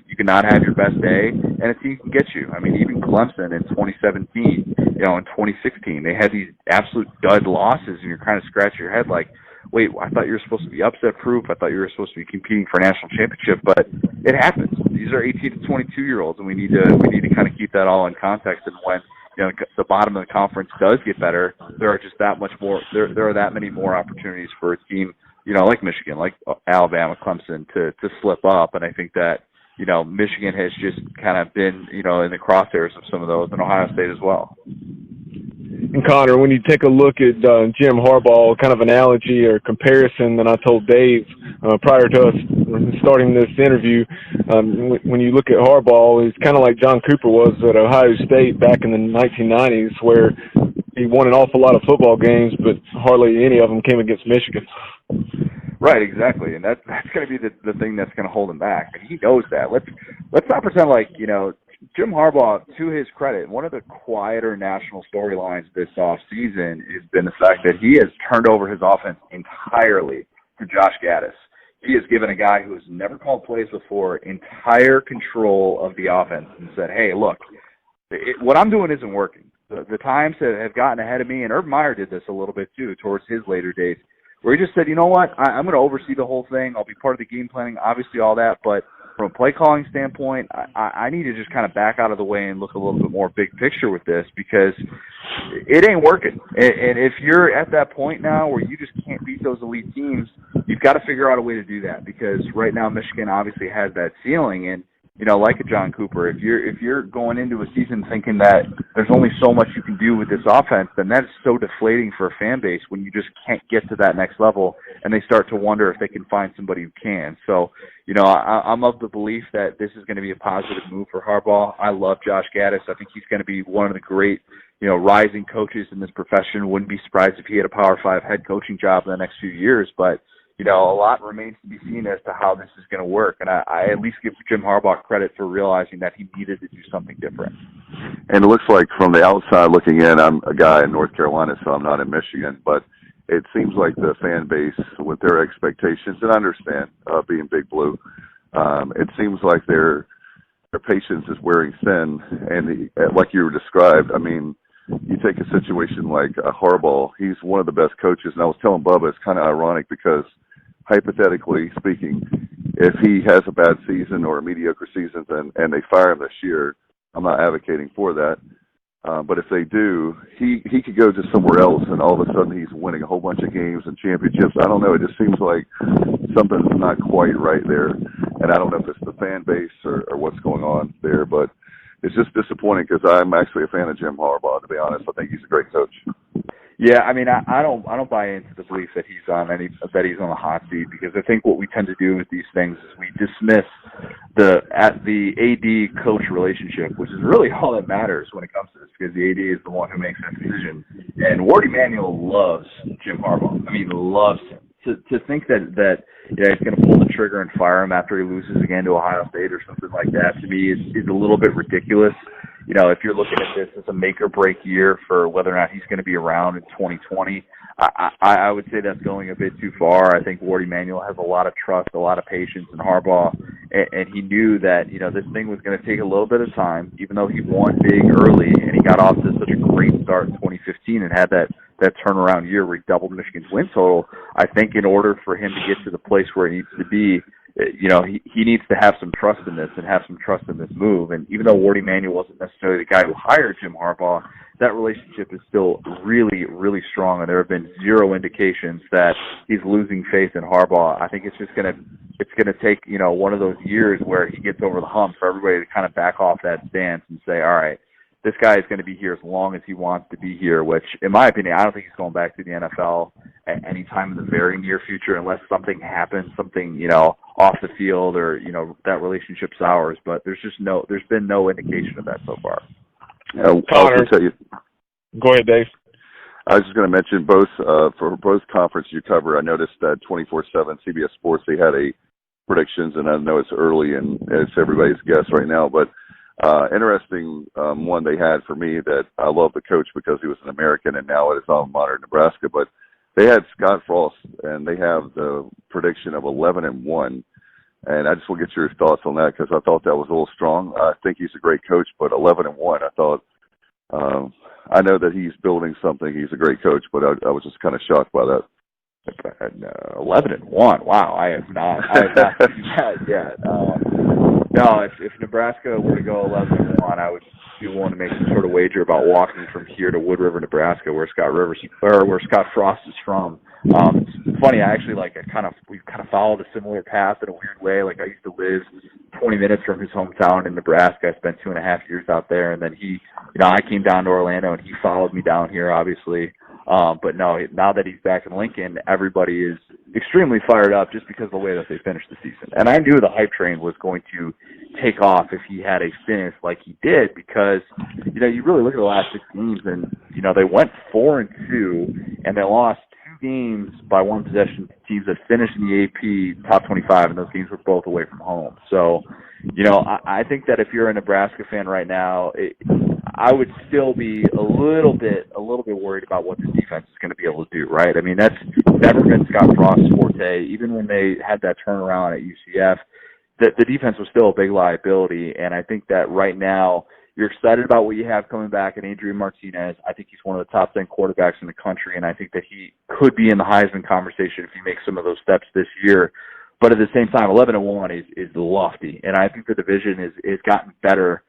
you could not have your best day, and a team can get you. I mean, even Clemson in 2017, in 2016, they had these absolute dud losses, and you're kind of scratching your head like, wait, I thought you were supposed to be upset proof. I thought you were supposed to be competing for a national championship, but it happens. These are 18 to 22-year-olds, and we need to kind of keep that all in context. And when the bottom of the conference does get better, there are just that much more. There are that many more opportunities for a team, like Michigan, like Alabama, Clemson, to slip up. And I think that Michigan has just kind of been in the crosshairs of some of those, and Ohio State as well. And Connor, when you take a look at Jim Harbaugh, kind of analogy or comparison that I told Dave prior to us starting this interview, when you look at Harbaugh, he's kind of like John Cooper was at Ohio State back in the 1990s, where he won an awful lot of football games, but hardly any of them came against Michigan. Right, exactly, and that's going to be the thing that's going to hold him back, and he knows that. Let's not pretend like Jim Harbaugh, to his credit, one of the quieter national storylines this offseason has been the fact that he has turned over his offense entirely to Josh Gaddis. He has given a guy who has never called plays before entire control of the offense and said, hey, look, what I'm doing isn't working. The times have gotten ahead of me, and Urban Meyer did this a little bit too towards his later days, where he just said, you know what, I'm going to oversee the whole thing. I'll be part of the game planning, obviously all that, but from a play calling standpoint, I need to just kind of back out of the way and look a little bit more big picture with this because it ain't working. And if you're at that point now where you just can't beat those elite teams, you've got to figure out a way to do that because right now Michigan obviously has that ceiling. And, like a John Cooper, if you're going into a season thinking that there's only so much you can do with this offense, then that's so deflating for a fan base when you just can't get to that next level and they start to wonder if they can find somebody who can. So, I'm of the belief that this is going to be a positive move for Harbaugh. I love Josh Gaddis. I think he's going to be one of the great, rising coaches in this profession. Wouldn't be surprised if he had a Power 5 head coaching job in the next few years, but a lot remains to be seen as to how this is going to work. And I at least give Jim Harbaugh credit for realizing that he needed to do something different. And it looks like from the outside looking in, I'm a guy in North Carolina, so I'm not in Michigan, but it seems like the fan base with their expectations, and I understand being Big Blue, it seems like their patience is wearing thin. And like you described, I mean, you take a situation like Harbaugh, he's one of the best coaches. And I was telling Bubba, it's kind of ironic because hypothetically speaking, if he has a bad season or a mediocre season and they fire him this year, I'm not advocating for that. But if they do, he could go to somewhere else, and all of a sudden he's winning a whole bunch of games and championships. I don't know. It just seems like something's not quite right there, and I don't know if it's the fan base or what's going on there. But it's just disappointing because I'm actually a fan of Jim Harbaugh. To be honest, I think he's a great coach. Yeah, I mean, I don't buy into the belief that he's on the hot seat, because I think what we tend to do with these things is we dismiss the AD coach relationship, which is really all that matters when it comes to this, because the AD is the one who makes that decision. And Wardy Manuel loves Jim Harbaugh. I mean, loves him. To think that he's going to pull the trigger and fire him after he loses again to Ohio State or something like that, to me is a little bit ridiculous. You know, if you're looking at this as a make or break year for whether or not he's going to be around in 2020, I would say that's going a bit too far. I think Wardy Manuel has a lot of trust, a lot of patience in Harbaugh, and he knew that, this thing was going to take a little bit of time, even though he won big early and he got off to such a great start in 2015 and had that turnaround year where he doubled Michigan's win total. I think in order for him to get to the place where he needs to be, he needs to have some trust in this and have some trust in this move. And even though Wardy Manuel wasn't necessarily the guy who hired Jim Harbaugh, that relationship is still really, really strong, and there have been zero indications that he's losing faith in Harbaugh. I think it's gonna take, one of those years where he gets over the hump for everybody to kind of back off that stance and say, all right, this guy is going to be here as long as he wants to be here, which, in my opinion, I don't think he's going back to the NFL at any time in the very near future unless something happens, off the field or, that relationship sours. But there's been no indication of that so far. Connor, go ahead, Dave. I was just going to mention for both conferences you cover, I noticed that 24/7 CBS Sports, they had a predictions, and I know it's early and it's everybody's guess right now, but interesting one they had for me that I love the coach because he was an American and now it is alma mater, Nebraska, but they had Scott Frost and they have the prediction of 11-1, and I just will get your thoughts on that because I thought that was a little strong. I think he's a great coach, but 11-1, I thought, I know that he's building something. He's a great coach, but I was just kind of shocked by that. 11-1. Wow, I have not seen that yet. No, if Nebraska were to go 11-1, I would be willing to make some sort of wager about walking from here to Wood River, Nebraska, where Scott Frost is from. It's funny. I actually we've kind of followed a similar path in a weird way. Like, I used to live 20 minutes from his hometown in Nebraska. I spent 2.5 years out there, and then I came down to Orlando, and he followed me down here, obviously. But no, now that he's back in Lincoln, everybody is extremely fired up just because of the way that they finished the season. And I knew the hype train was going to take off if he had a finish like he did, because, you really look at the last 6 games and, they went 4-2 and they lost 2 games by one possession to teams that finished in the AP top 25, and those games were both away from home. So, I think that if you're a Nebraska fan right now, I would still be a little bit worried about what the defense is going to be able to do, right? I mean, that's never been Scott Frost's forte. Even when they had that turnaround at UCF, the defense was still a big liability, and I think that right now you're excited about what you have coming back in Adrian Martinez. I think he's one of the top 10 quarterbacks in the country, and I think that he could be in the Heisman conversation if he makes some of those steps this year. But at the same time, 11-1 is lofty, and I think the division is gotten better.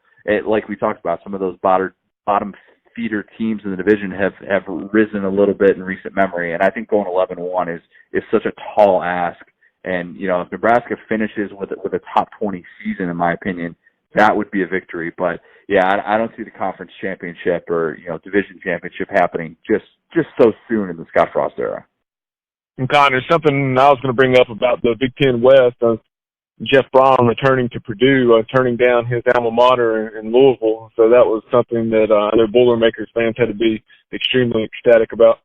Like we talked about, some of those bottom feeder teams in the division have risen a little bit in recent memory, and I think going 11-1 is such a tall ask. And if Nebraska finishes with a top 20 season, in my opinion, that would be a victory. But yeah, I don't see the conference championship or division championship happening just so soon in the Scott Frost era. And Connor, something I was going to bring up about the Big Ten West. Jeff Braun returning to Purdue, turning down his alma mater in Louisville. So that was something that I know Boilermakers fans had to be extremely ecstatic about.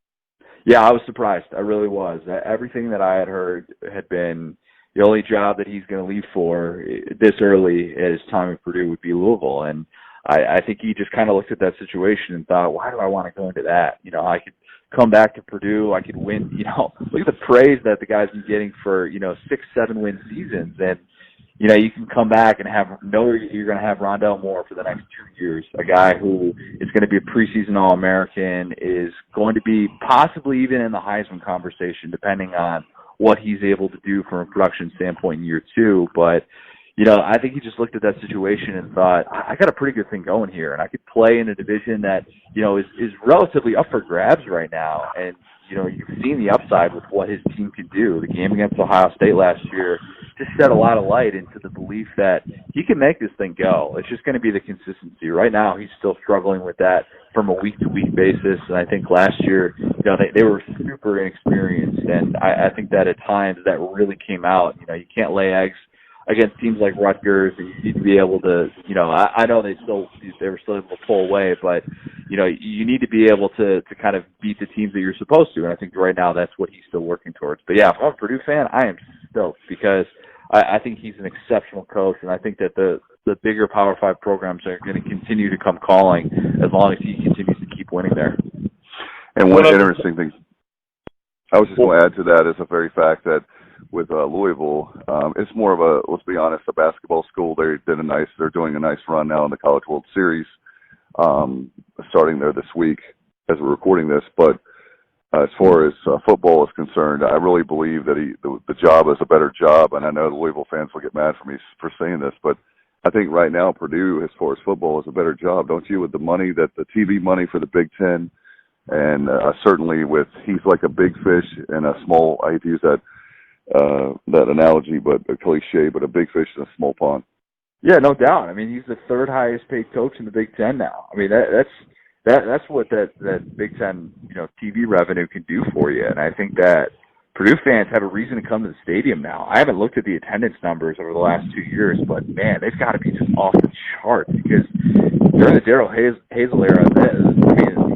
Yeah, I was surprised. I really was. Everything that I had heard had been the only job that he's going to leave for this early at his time at Purdue would be Louisville. And I think he just kind of looked at that situation and thought, why do I want to go into that? I could come back to Purdue. I could win. Look at the praise that the guy's been getting for, 6-7 win seasons. And, you can come back and know you're going to have Rondell Moore for the next 2 years, a guy who is going to be a preseason All-American, is going to be possibly even in the Heisman conversation, depending on what he's able to do from a production standpoint in year 2. But, I think he just looked at that situation and thought, I got a pretty good thing going here, and I could play in a division that, is relatively up for grabs right now. And, you've seen the upside with what his team can do. The game against Ohio State last year just shed a lot of light into the belief that he can make this thing go. It's just going to be the consistency. Right now, he's still struggling with that from a week-to-week basis. And I think last year, they were super inexperienced. And I think that at times that really came out. You can't lay eggs against teams like Rutgers, and you need to be able to, I know they were still able to pull away, but, you need to be able to kind of beat the teams that you're supposed to. And I think right now that's what he's still working towards. But yeah, if I'm a Purdue fan, I am stoked because I think he's an exceptional coach, and I think that the bigger Power 5 programs are going to continue to come calling as long as he continues to keep winning there. And one interesting thing I was just going to add to that is the very fact that with Louisville, it's more of a, let's be honest, a basketball school. They're doing a nice run now in the College World Series, starting there this week as we're recording this. But as far as football is concerned, I really believe that the job is a better job. And I know the Louisville fans will get mad for me for saying this, but I think right now Purdue, as far as football, is a better job, don't you? With the money that the TV money for the Big Ten, and certainly with he's like a big fish in a small. I hate to use that analogy, but a cliche, but a big fish in a small pond. Yeah, no doubt. I mean, he's the third highest paid coach in the Big Ten now. I mean, that's what that Big Ten TV revenue can do for you, and I think that Purdue fans have a reason to come to the stadium now. I haven't looked at the attendance numbers over the last 2 years, but man, they've got to be just off the charts because during the Darrell Hazel era,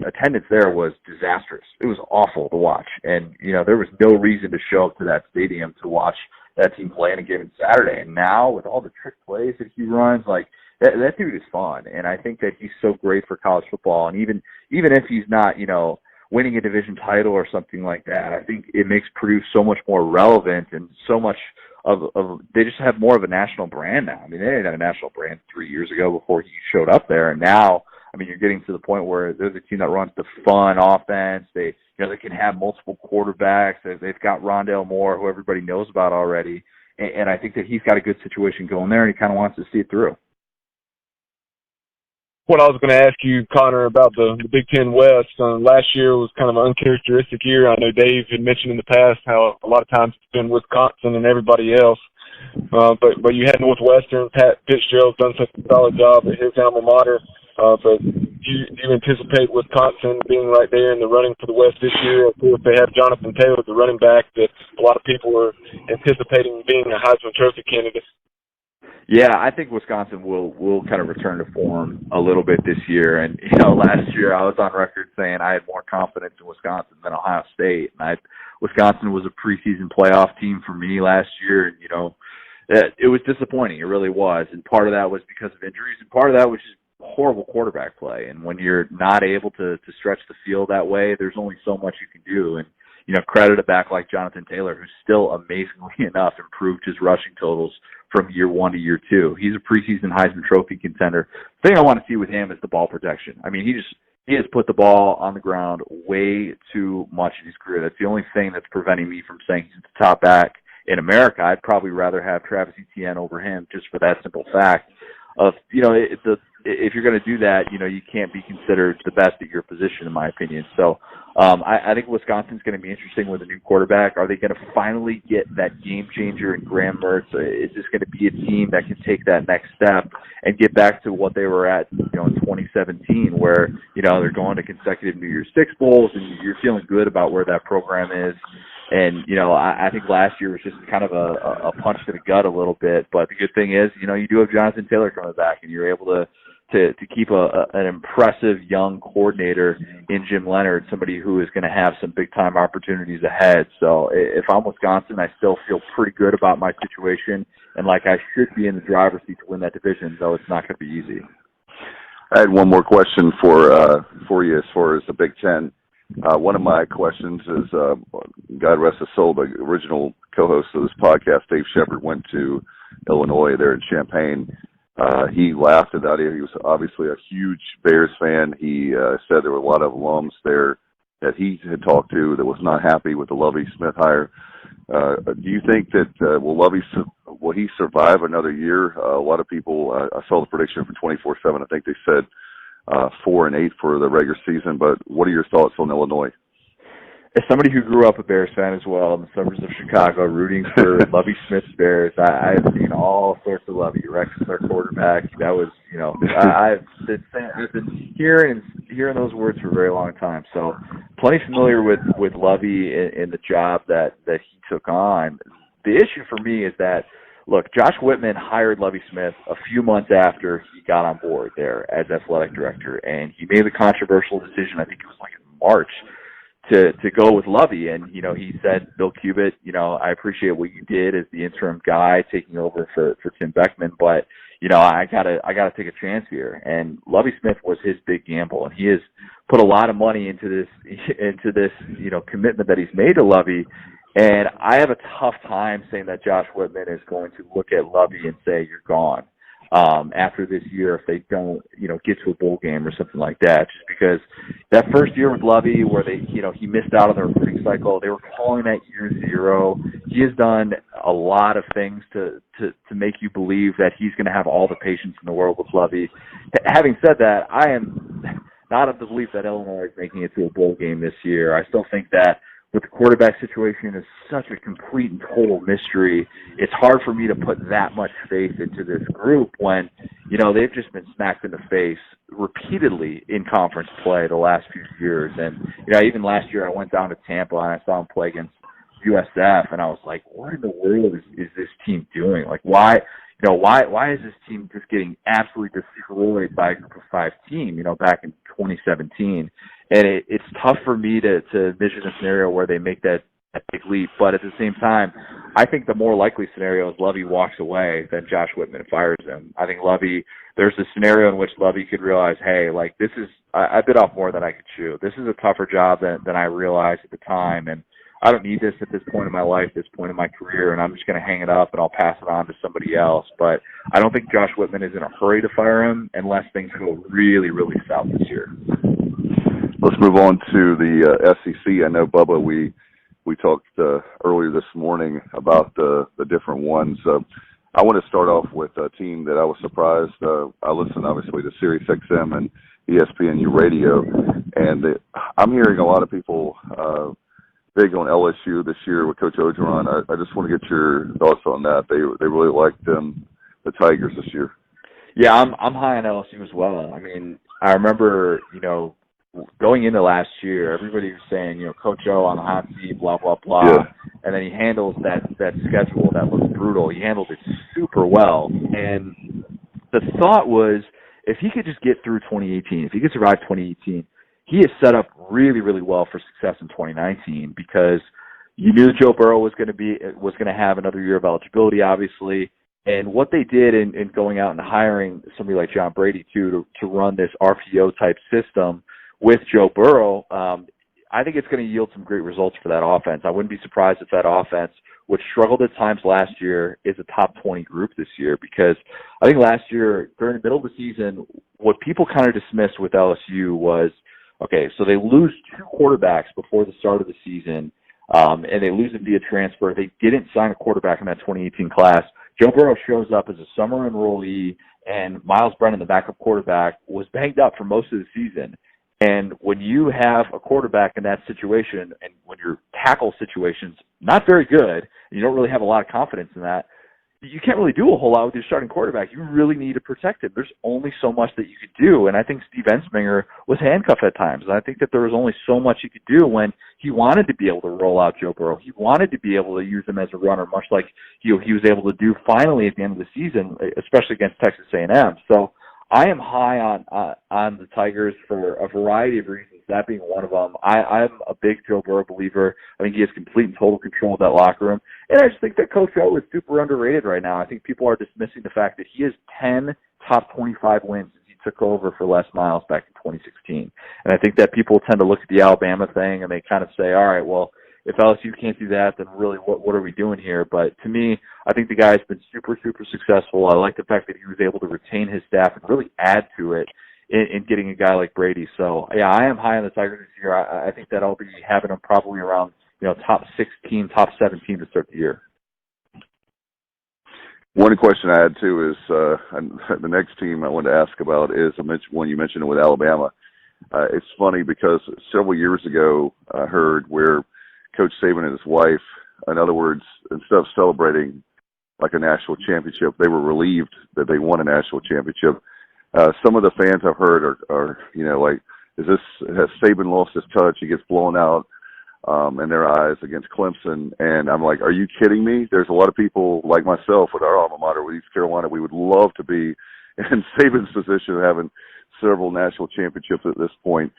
attendance there was disastrous. It was awful to watch, and there was no reason to show up to that stadium to watch that team play in a given Saturday. And now with all the trick plays that he runs, like that dude is fun, and I think that he's so great for college football. And even if he's not, winning a division title or something like that, I think it makes Purdue so much more relevant and so much of they just have more of a national brand now. I mean, they didn't have a national brand 3 years ago before he showed up there, and now, I mean, you're getting to the point where they're the team that runs the fun offense. They can have multiple quarterbacks. They've got Rondale Moore, who everybody knows about already, and I think that he's got a good situation going there, and he kind of wants to see it through. What I was going to ask you, Connor, about the Big Ten West. Last year was kind of an uncharacteristic year. I know Dave had mentioned in the past how a lot of times it's been Wisconsin and everybody else. But you had Northwestern. Pat Fitzgerald's done such a solid job at his alma mater. But do you anticipate Wisconsin being right there in the running for the West this year? Of course, they have Jonathan Taylor, the running back, that a lot of people are anticipating being a Heisman Trophy candidate. Yeah, I think Wisconsin will kind of return to form a little bit this year. And, last year I was on record saying I had more confidence in Wisconsin than Ohio State. And Wisconsin was a preseason playoff team for me last year. And, it was disappointing. It really was. And part of that was because of injuries, and part of that was just horrible quarterback play. And when you're not able to stretch the field that way, there's only so much you can do. And, credit a back like Jonathan Taylor, who's still amazingly enough improved his rushing totals from year 1 to year 2. He's a preseason Heisman Trophy contender. The thing I want to see with him is the ball protection. I mean, he has put the ball on the ground way too much in his career. That's the only thing that's preventing me from saying he's the top back in America. I'd probably rather have Travis Etienne over him just for that simple fact of, if you're going to do that, you can't be considered the best at your position, in my opinion. So I think Wisconsin's going to be interesting with a new quarterback. Are they going to finally get that game changer in Graham Mertz? Is this going to be a team that can take that next step and get back to what they were at, in 2017, where, they're going to consecutive New Year's Six Bowls and you're feeling good about where that program is? And, I think last year was just kind of a punch to the gut a little bit. But the good thing is, you do have Jonathan Taylor coming back, and you're able to keep an impressive young coordinator in Jim Leonard, somebody who is going to have some big-time opportunities ahead. So if I'm Wisconsin, I still feel pretty good about my situation, and like I should be in the driver's seat to win that division, though it's not going to be easy. I had one more question for you as far as the Big Ten. One of my questions is, God rest his soul, the original co-host of this podcast, Dave Shepard, went to Illinois there in Champaign. He laughed at that. He was obviously a huge Bears fan. He said there were a lot of alums there that he had talked to that was not happy with the Lovie Smith hire. Do you think that will will he survive another year? A lot of people, I saw the prediction for 24/7. I think they said 4-8 for the regular season. But what are your thoughts on Illinois? As somebody who grew up a Bears fan as well in the suburbs of Chicago, rooting for Lovie Smith's Bears, I've seen all sorts of Lovie. Rex is our quarterback. That was, I've been hearing those words for a very long time. So plenty familiar with Lovie in the job that he took on. The issue for me is that, look, Josh Whitman hired Lovie Smith a few months after he got on board there as athletic director, and he made the controversial decision, I think it was like in March, to go with Lovie. And, he said, Bill Cubit, I appreciate what you did as the interim guy taking over for Tim Beckman, but, I gotta take a chance here. And Lovie Smith was his big gamble, and he has put a lot of money into this, commitment that he's made to Lovie. And I have a tough time saying that Josh Whitman is going to look at Lovie and say, you're gone. After this year, if they don't, get to a bowl game or something like that, just because that first year with Lovie where he missed out on the recruiting cycle, they were calling that year zero. He has done a lot of things to make you believe that he's going to have all the patience in the world with Lovie. Having said that, I am not of the belief that Illinois is making it to a bowl game this year. I still think that with the quarterback situation is such a complete and total mystery, it's hard for me to put that much faith into this group when, they've just been smacked in the face repeatedly in conference play the last few years. And, even last year I went down to Tampa and I saw them play against USF, and I was like, what in the world is this team doing? Like, why is this team just getting absolutely destroyed by a Group of 5 team, back in 2017? And it's tough for me to envision a scenario where they make that big leap. But at the same time, I think the more likely scenario is Lovie walks away than Josh Whitman fires him. I think there's a scenario in which Lovie could realize, hey, like I bit off more than I could chew. This is a tougher job than I realized at the time. And I don't need this at this point in my life, this point in my career, and I'm just going to hang it up and I'll pass it on to somebody else. But I don't think Josh Whitman is in a hurry to fire him unless things go really, really south this year. Let's move on to the SEC. I know, Bubba, we talked earlier this morning about the different ones. I want to start off with a team that I was surprised. I listen, obviously, to Sirius XM and ESPNU Radio, and I'm hearing a lot of people big on LSU this year with Coach Orgeron. I just want to get your thoughts on that. They really liked the Tigers this year. Yeah, I'm high on LSU as well. I mean, I remember, going into last year, everybody was saying, Coach O on the hot seat, blah, blah, blah. Yeah. And then he handles that schedule that looks brutal. He handled it super well. And the thought was, if he could just get through 2018, if he could survive 2018, he is set up really, really well for success in 2019 because you knew Joe Burrow was going to have another year of eligibility, obviously. And what they did in going out and hiring somebody like John Brady, too, to run this RPO-type system with Joe Burrow, I think it's going to yield some great results for that offense. I wouldn't be surprised if that offense, which struggled at times last year, is a top 20 group this year because I think last year, during the middle of the season, what people kind of dismissed with LSU was, okay, so they lose 2 quarterbacks before the start of the season, and they lose them via transfer. They didn't sign a quarterback in that 2018 class. Joe Burrow shows up as a summer enrollee, and Miles Brennan, the backup quarterback, was banged up for most of the season. And when you have a quarterback in that situation, and when your tackle situation's not very good, and you don't really have a lot of confidence in that, you can't really do a whole lot with your starting quarterback. You really need to protect him. There's only so much that you could do, and I think Steve Ensminger was handcuffed at times, and I think that there was only so much he could do when he wanted to be able to roll out Joe Burrow. He wanted to be able to use him as a runner, much like he was able to do finally at the end of the season, especially against Texas A&M. So I am high on the Tigers for a variety of reasons, that being one of them. I'm a big Joe Burrow believer. I think he has complete and total control of that locker room. And I just think that Coach O is super underrated right now. I think people are dismissing the fact that he has 10 top 25 wins since he took over for Les Miles back in 2016. And I think that people tend to look at the Alabama thing and they kind of say, all right, well, if LSU can't do that, then really what are we doing here? But to me, I think the guy's been super, super successful. I like the fact that he was able to retain his staff and really add to it in getting a guy like Brady. So, yeah, I am high on the Tigers this year. I think that I'll be having them probably around, top 16, top 17 to start the year. One question I had too is the next team I wanted to ask about is one you mentioned with Alabama. It's funny because several years ago I heard where Coach Saban and his wife, in other words, instead of celebrating like a national championship, they were relieved that they won a national championship. Some of the fans I've heard are like, has Saban lost his touch? He gets blown out in their eyes against Clemson. And I'm like, are you kidding me? There's a lot of people like myself with our alma mater, with East Carolina. We would love to be in Saban's position of having several national championships at this point.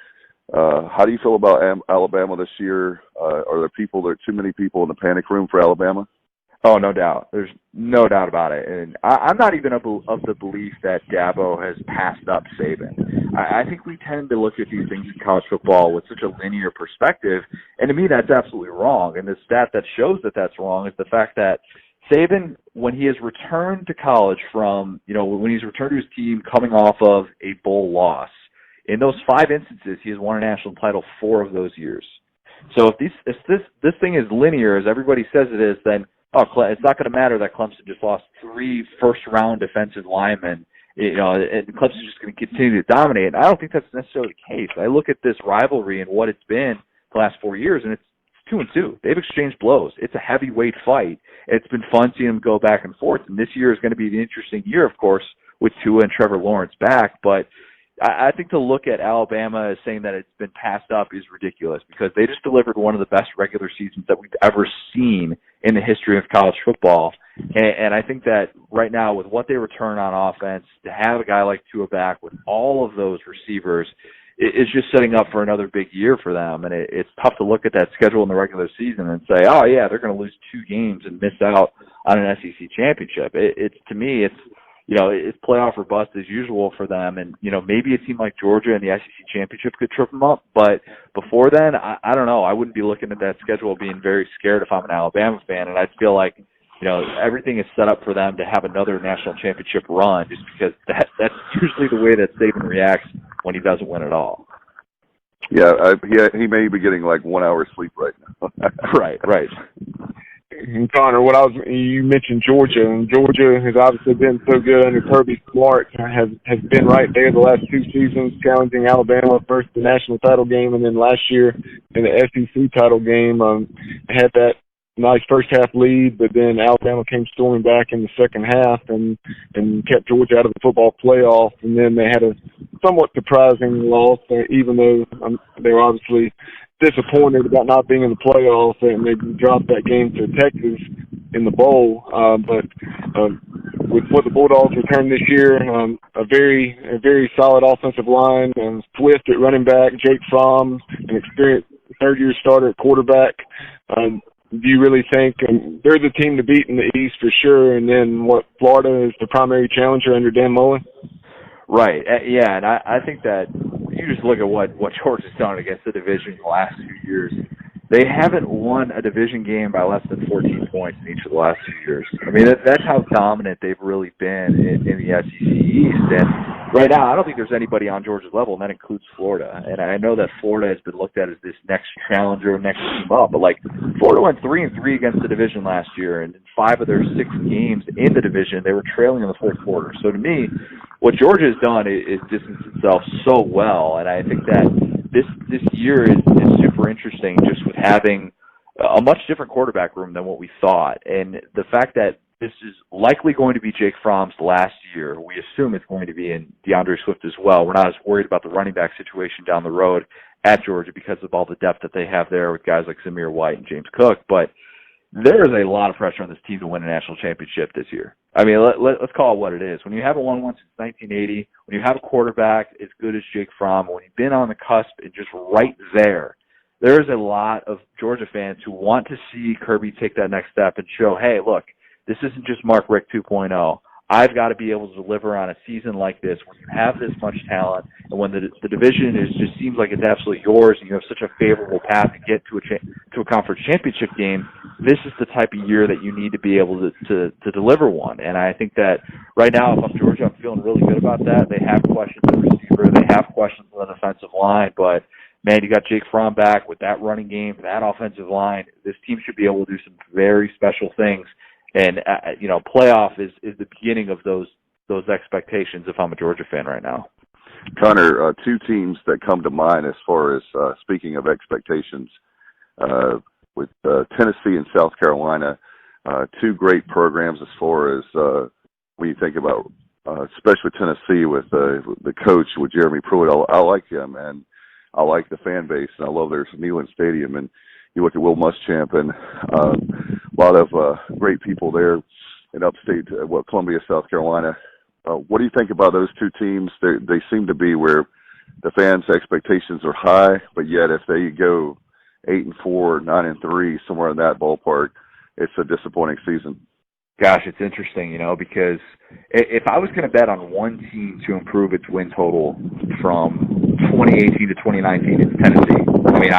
How do you feel about Alabama this year? Are there too many people in the panic room for Alabama? Oh, no doubt. There's no doubt about it. And I'm not even of the belief that Dabo has passed up Saban. I think we tend to look at these things in college football with such a linear perspective, and to me that's absolutely wrong. And the stat that shows that that's wrong is the fact that Saban, when he has returned to college from, when he's returned to his team coming off of a bowl loss, in those 5 instances, he has won a national title 4 of those years. So if this thing is linear, as everybody says it is, then it's not going to matter that Clemson just lost 3 first-round defensive linemen, and Clemson's just going to continue to dominate. And I don't think that's necessarily the case. I look at this rivalry and what it's been the last 4 years, and it's 2-2. They've exchanged blows. It's a heavyweight fight. It's been fun seeing them go back and forth. And this year is going to be an interesting year, of course, with Tua and Trevor Lawrence back. But I think to look at Alabama as saying that it's been passed up is ridiculous, because they just delivered one of the best regular seasons that we've ever seen in the history of college football. And I think that right now, with what they return on offense, to have a guy like Tua back with all of those receivers is just setting up for another big year for them. And it's tough to look at that schedule in the regular season and say, oh, yeah, they're going to lose 2 games and miss out on an SEC championship. To me, it's playoff or bust as usual for them. And, maybe a team like Georgia in the SEC championship could trip them up. But before then, I don't know. I wouldn't be looking at that schedule being very scared if I'm an Alabama fan. And I'd feel like, everything is set up for them to have another national championship run, just because that's usually the way that Saban reacts when he doesn't win at all. Yeah, he may be getting like 1 hour sleep right now. Right. And Connor, you mentioned Georgia, and Georgia has obviously been so good under Kirby Smart, has been right there the last 2 seasons, challenging Alabama, first the national title game, and then last year in the SEC title game, had that nice first half lead, but then Alabama came storming back in the second half and kept Georgia out of the football playoff, and then they had a somewhat surprising loss, even though they were obviously disappointed about not being in the playoffs, and they dropped that game to Texas in the bowl. But with what the Bulldogs returned this year, a very solid offensive line, Swift at running back, Jake Fromm, an experienced third-year starter at quarterback. Do you really think they're the team to beat in the East for sure? And then Florida is the primary challenger under Dan Mullen? Right. Yeah, and I think that you just look at what Georgia's done against the division in the last 2 years. They haven't won a division game by less than 14 points in each of the last 2 years. I mean, that's how dominant they've really been in the SEC East. And right now, I don't think there's anybody on Georgia's level, and that includes Florida. And I know that Florida has been looked at as this next challenger, next team up. But, Florida went 3-3 against the division last year, and in 5 of their 6 games in the division, they were trailing in the fourth quarter. So to me, what Georgia has done is distanced itself so well, and I think that this year is super interesting, just with having a much different quarterback room than what we thought. And the fact that this is likely going to be Jake Fromm's last year, we assume it's going to be in DeAndre Swift as well. We're not as worried about the running back situation down the road at Georgia because of all the depth that they have there with guys like Zamir White and James Cook. But there is a lot of pressure on this team to win a national championship this year. I mean, let's call it what it is. When you haven't won one since 1980, when you have a quarterback as good as Jake Fromm, when you've been on the cusp and just right there is a lot of Georgia fans who want to see Kirby take that next step and show, hey, look, this isn't just Mark Richt 2.0. I've got to be able to deliver on a season like this when you have this much talent, and when the division just seems like it's absolutely yours, and you have such a favorable path to get to a conference championship game. This is the type of year that you need to be able to deliver one. And I think that right now, if I'm Georgia, I'm feeling really good about that. They have questions at receiver, they have questions on the defensive line, but man, you got Jake Fromm back with that running game, that offensive line. This team should be able to do some very special things. And playoff is the beginning of those expectations if I'm a Georgia fan right now. Connor, two teams that come to mind as far as speaking of expectations, with Tennessee and South Carolina, two great programs as far as when you think about, especially Tennessee with the coach, with Jeremy Pruitt. I like him, and I like the fan base, and I love their Neyland Stadium. And you look at Will Muschamp, and a lot of great people there in upstate, Columbia, South Carolina. What do you think about those two teams? They seem to be where the fans' expectations are high, but yet if they go 8-4, 9-3, somewhere in that ballpark, it's a disappointing season. Gosh, it's interesting, because if I was going to bet on one team to improve its win total from 2018 to 2019, it's Tennessee. I mean,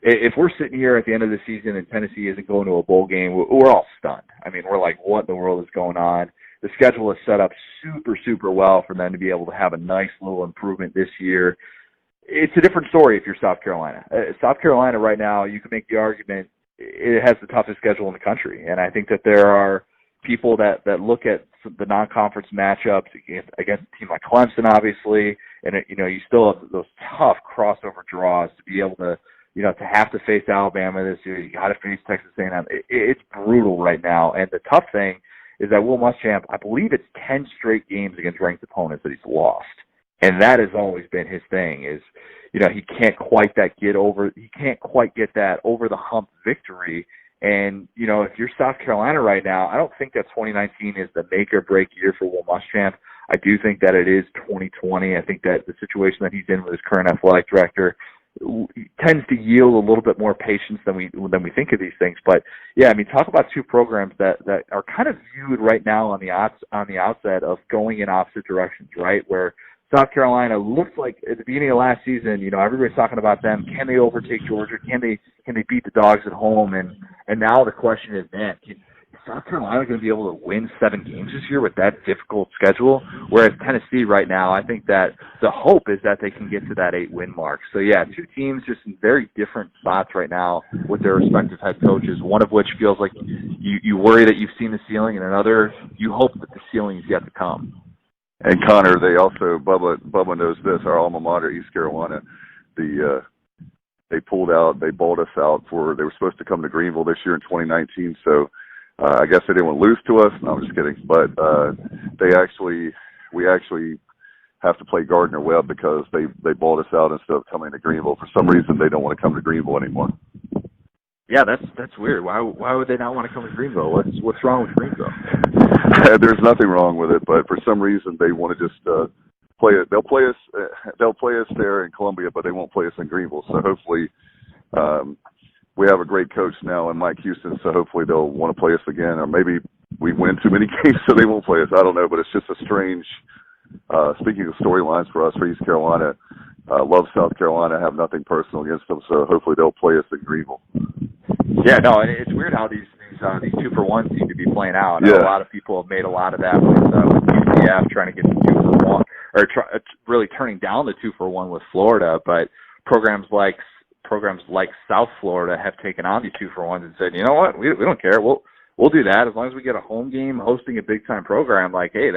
if we're sitting here at the end of the season and Tennessee isn't going to a bowl game, we're all stunned. I mean, we're like, what in the world is going on? The schedule is set up super, super well for them to be able to have a nice little improvement this year. It's a different story if you're South Carolina. South Carolina right now, you can make the argument it has the toughest schedule in the country. And I think that there are people that look at the non-conference matchups against a team like Clemson, obviously, and you still have those tough crossover draws to be able to, to have to face Alabama this year. You got to face Texas A&M. It's brutal right now. And the tough thing is that Will Muschamp, I believe it's 10 straight games against ranked opponents that he's lost. And that has always been his thing is, he can't quite get that over the hump victory. And, if you're South Carolina right now, I don't think that 2019 is the make or break year for Will Muschamp. I do think that it is 2020. I think that the situation that he's in with his current athletic director tends to yield a little bit more patience than we think of these things. But yeah, I mean, talk about two programs that are kind of viewed right now on the outset of going in opposite directions, right? Where South Carolina looks like at the beginning of last season, everybody's talking about them. Can they overtake Georgia? Can they beat the Dogs at home? And now the question is, man, is South Carolina going to be able to win 7 games this year with that difficult schedule? Whereas Tennessee right now, I think that the hope is that they can get to that 8-win mark. So yeah, two teams just in very different spots right now with their respective head coaches, one of which feels like you worry that you've seen the ceiling, and another you hope that the ceiling is yet to come. And Connor, they also, Bubba knows this, our alma mater, East Carolina, they pulled out, they bought us out they were supposed to come to Greenville this year in 2019, so I guess they didn't want to lose to us. No, I'm just kidding. But we actually have to play Gardner Webb because they bought us out instead of coming to Greenville. For some reason, they don't want to come to Greenville anymore. Yeah, that's weird. Why would they not want to come to Greenville? What's wrong with Greenville? There's nothing wrong with it, but for some reason they want to just play it. They'll play us there in Columbia, but they won't play us in Greenville. So hopefully, we have a great coach now in Mike Houston. So hopefully they'll want to play us again, or maybe we win too many games so they won't play us. I don't know, but it's just a strange. Speaking of storylines for us for East Carolina, love South Carolina. Have nothing personal against them. So hopefully they'll play us in Greenville. Yeah, no, it's weird how these 2-for-1 seem to be playing out. Yeah. A lot of people have made a lot of that with UCF trying to get the 2-for-1, or really turning down the 2-for-1 with Florida. But programs like South Florida have taken on these 2-for-1s and said, you know what, we don't care. We'll do that as long as we get a home game hosting a big time program. Like, hey,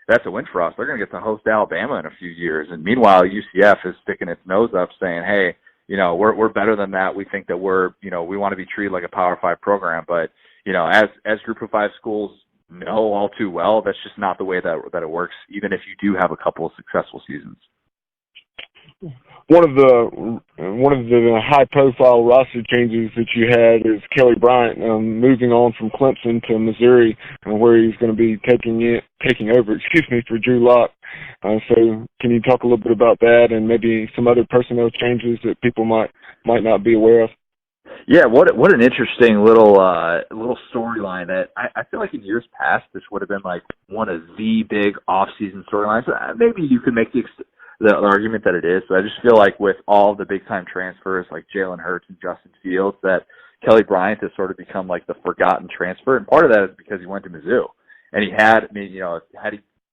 that's a win for us. They're going to get to host Alabama in a few years. And meanwhile, UCF is sticking its nose up, saying, hey, we're better than that. We think that we want to be treated like a Power 5 program. But, as Group of 5 schools know all too well, that's just not the way that it works, even if you do have a couple of successful seasons. One of the high-profile roster changes that you had is Kelly Bryant moving on from Clemson to Missouri, where he's going to be taking over for Drew Lock. So can you talk a little bit about that and maybe some other personnel changes that people might not be aware of? Yeah, what an interesting little storyline that I feel like in years past this would have been like one of the big off-season storylines. Maybe you could make the argument that it is, but I just feel like with all the big-time transfers like Jalen Hurts and Justin Fields, that Kelly Bryant has sort of become like the forgotten transfer, and part of that is because he went to Mizzou, and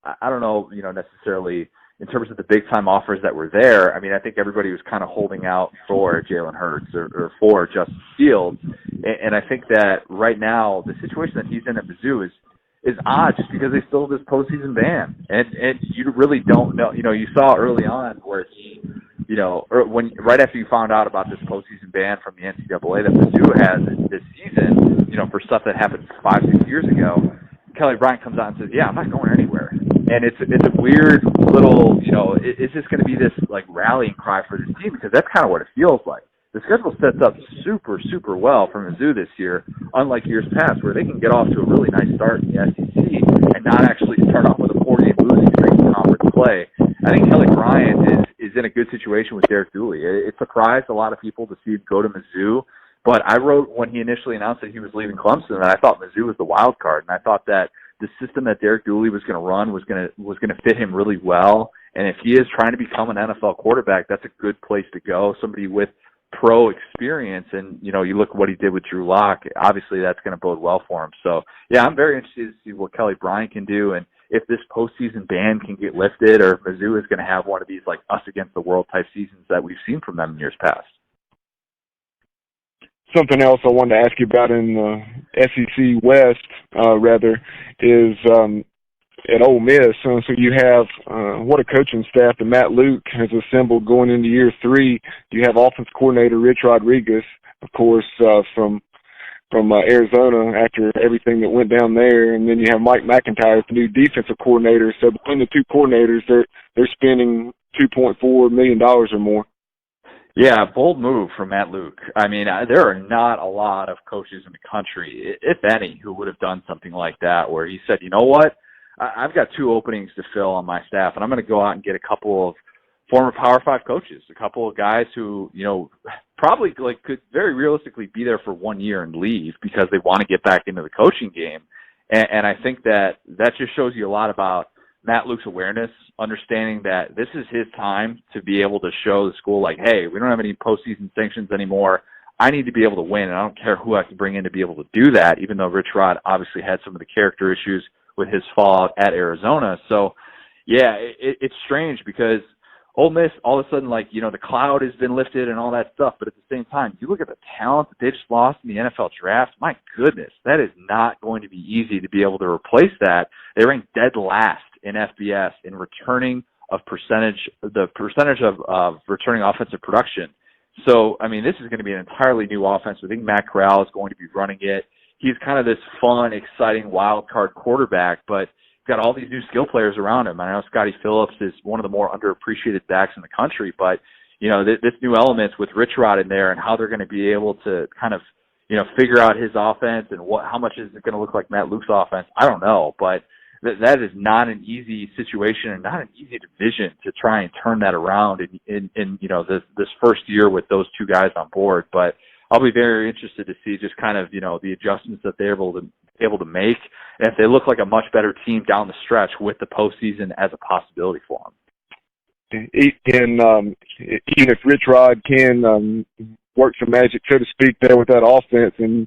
I don't know, necessarily, in terms of the big-time offers that were there, I mean, I think everybody was kind of holding out for Jalen Hurts or for Justin Fields. And I think that right now, the situation that he's in at Mizzou is odd just because they still have this postseason ban. And you really don't know. You know, you saw early on where he, you know, right after you found out about this postseason ban from the NCAA that Mizzou has this season, you know, for stuff that happened 5-6 years ago, Kelly Bryant comes out and says, yeah, I'm not going anywhere. And it's a weird little, you know, is this going to be this, like, rallying cry for this team? Because that's kind of what it feels like. The schedule sets up super, super well for Mizzou this year, unlike years past where they can get off to a really nice start in the SEC and not actually start off with a 4-game losing streak in conference play. I think Kelly Bryant is in a good situation with Derek Dooley. It surprised a lot of people to see him go to Mizzou, but I wrote when he initially announced that he was leaving Clemson that I thought Mizzou was the wild card, and I thought that the system that Derek Dooley was going to run was going to fit him really well. And if he is trying to become an NFL quarterback, that's a good place to go. Somebody with pro experience, and you know, you look at what he did with Drew Lock. Obviously, that's going to bode well for him. So, yeah, I'm very interested to see what Kelly Bryant can do, and if this postseason ban can get lifted, or if Mizzou is going to have one of these like us against the world type seasons that we've seen from them in years past. Something else I wanted to ask you about in the SEC West, is at Ole Miss. So you have what a coaching staff that Matt Luke has assembled going into year 3. You have offense coordinator Rich Rodriguez, of course, from Arizona after everything that went down there, and then you have Mike McIntyre, the new defensive coordinator. So between the two coordinators, they're spending $2.4 million or more. Yeah, bold move from Matt Luke. I mean, there are not a lot of coaches in the country, if any, who would have done something like that, where he said, you know what, I've got 2 openings to fill on my staff, and I'm going to go out and get a couple of former Power 5 coaches, a couple of guys who, you know, probably like could very realistically be there for 1 year and leave because they want to get back into the coaching game. And I think that just shows you a lot about Matt Luke's awareness, understanding that this is his time to be able to show the school, like, hey, we don't have any postseason sanctions anymore. I need to be able to win, and I don't care who I can bring in to be able to do that, even though Rich Rod obviously had some of the character issues with his fallout at Arizona. So, yeah, it's strange because Ole Miss, all of a sudden, like, you know, the cloud has been lifted and all that stuff, but at the same time, you look at the talent that they just lost in the NFL draft, my goodness, that is not going to be easy to be able to replace that. They ranked dead last in FBS in returning of the percentage of returning offensive production. So, I mean, this is going to be an entirely new offense. I think Matt Corral is going to be running it. He's kind of this fun, exciting, wild card quarterback, but he's got all these new skill players around him. I know Scotty Phillips is one of the more underappreciated backs in the country, but, you know, this new elements with Rich Rod in there and how they're going to be able to kind of, you know, figure out his offense and how much is it going to look like Matt Luke's offense, I don't know, but that is not an easy situation and not an easy division to try and turn that around in you know, this first year with those 2 guys on board. But I'll be very interested to see just kind of, you know, the adjustments that they're able to make, and if they look like a much better team down the stretch with the postseason as a possibility for them. And even if Rich Rod can work some magic, so to speak, there with that offense and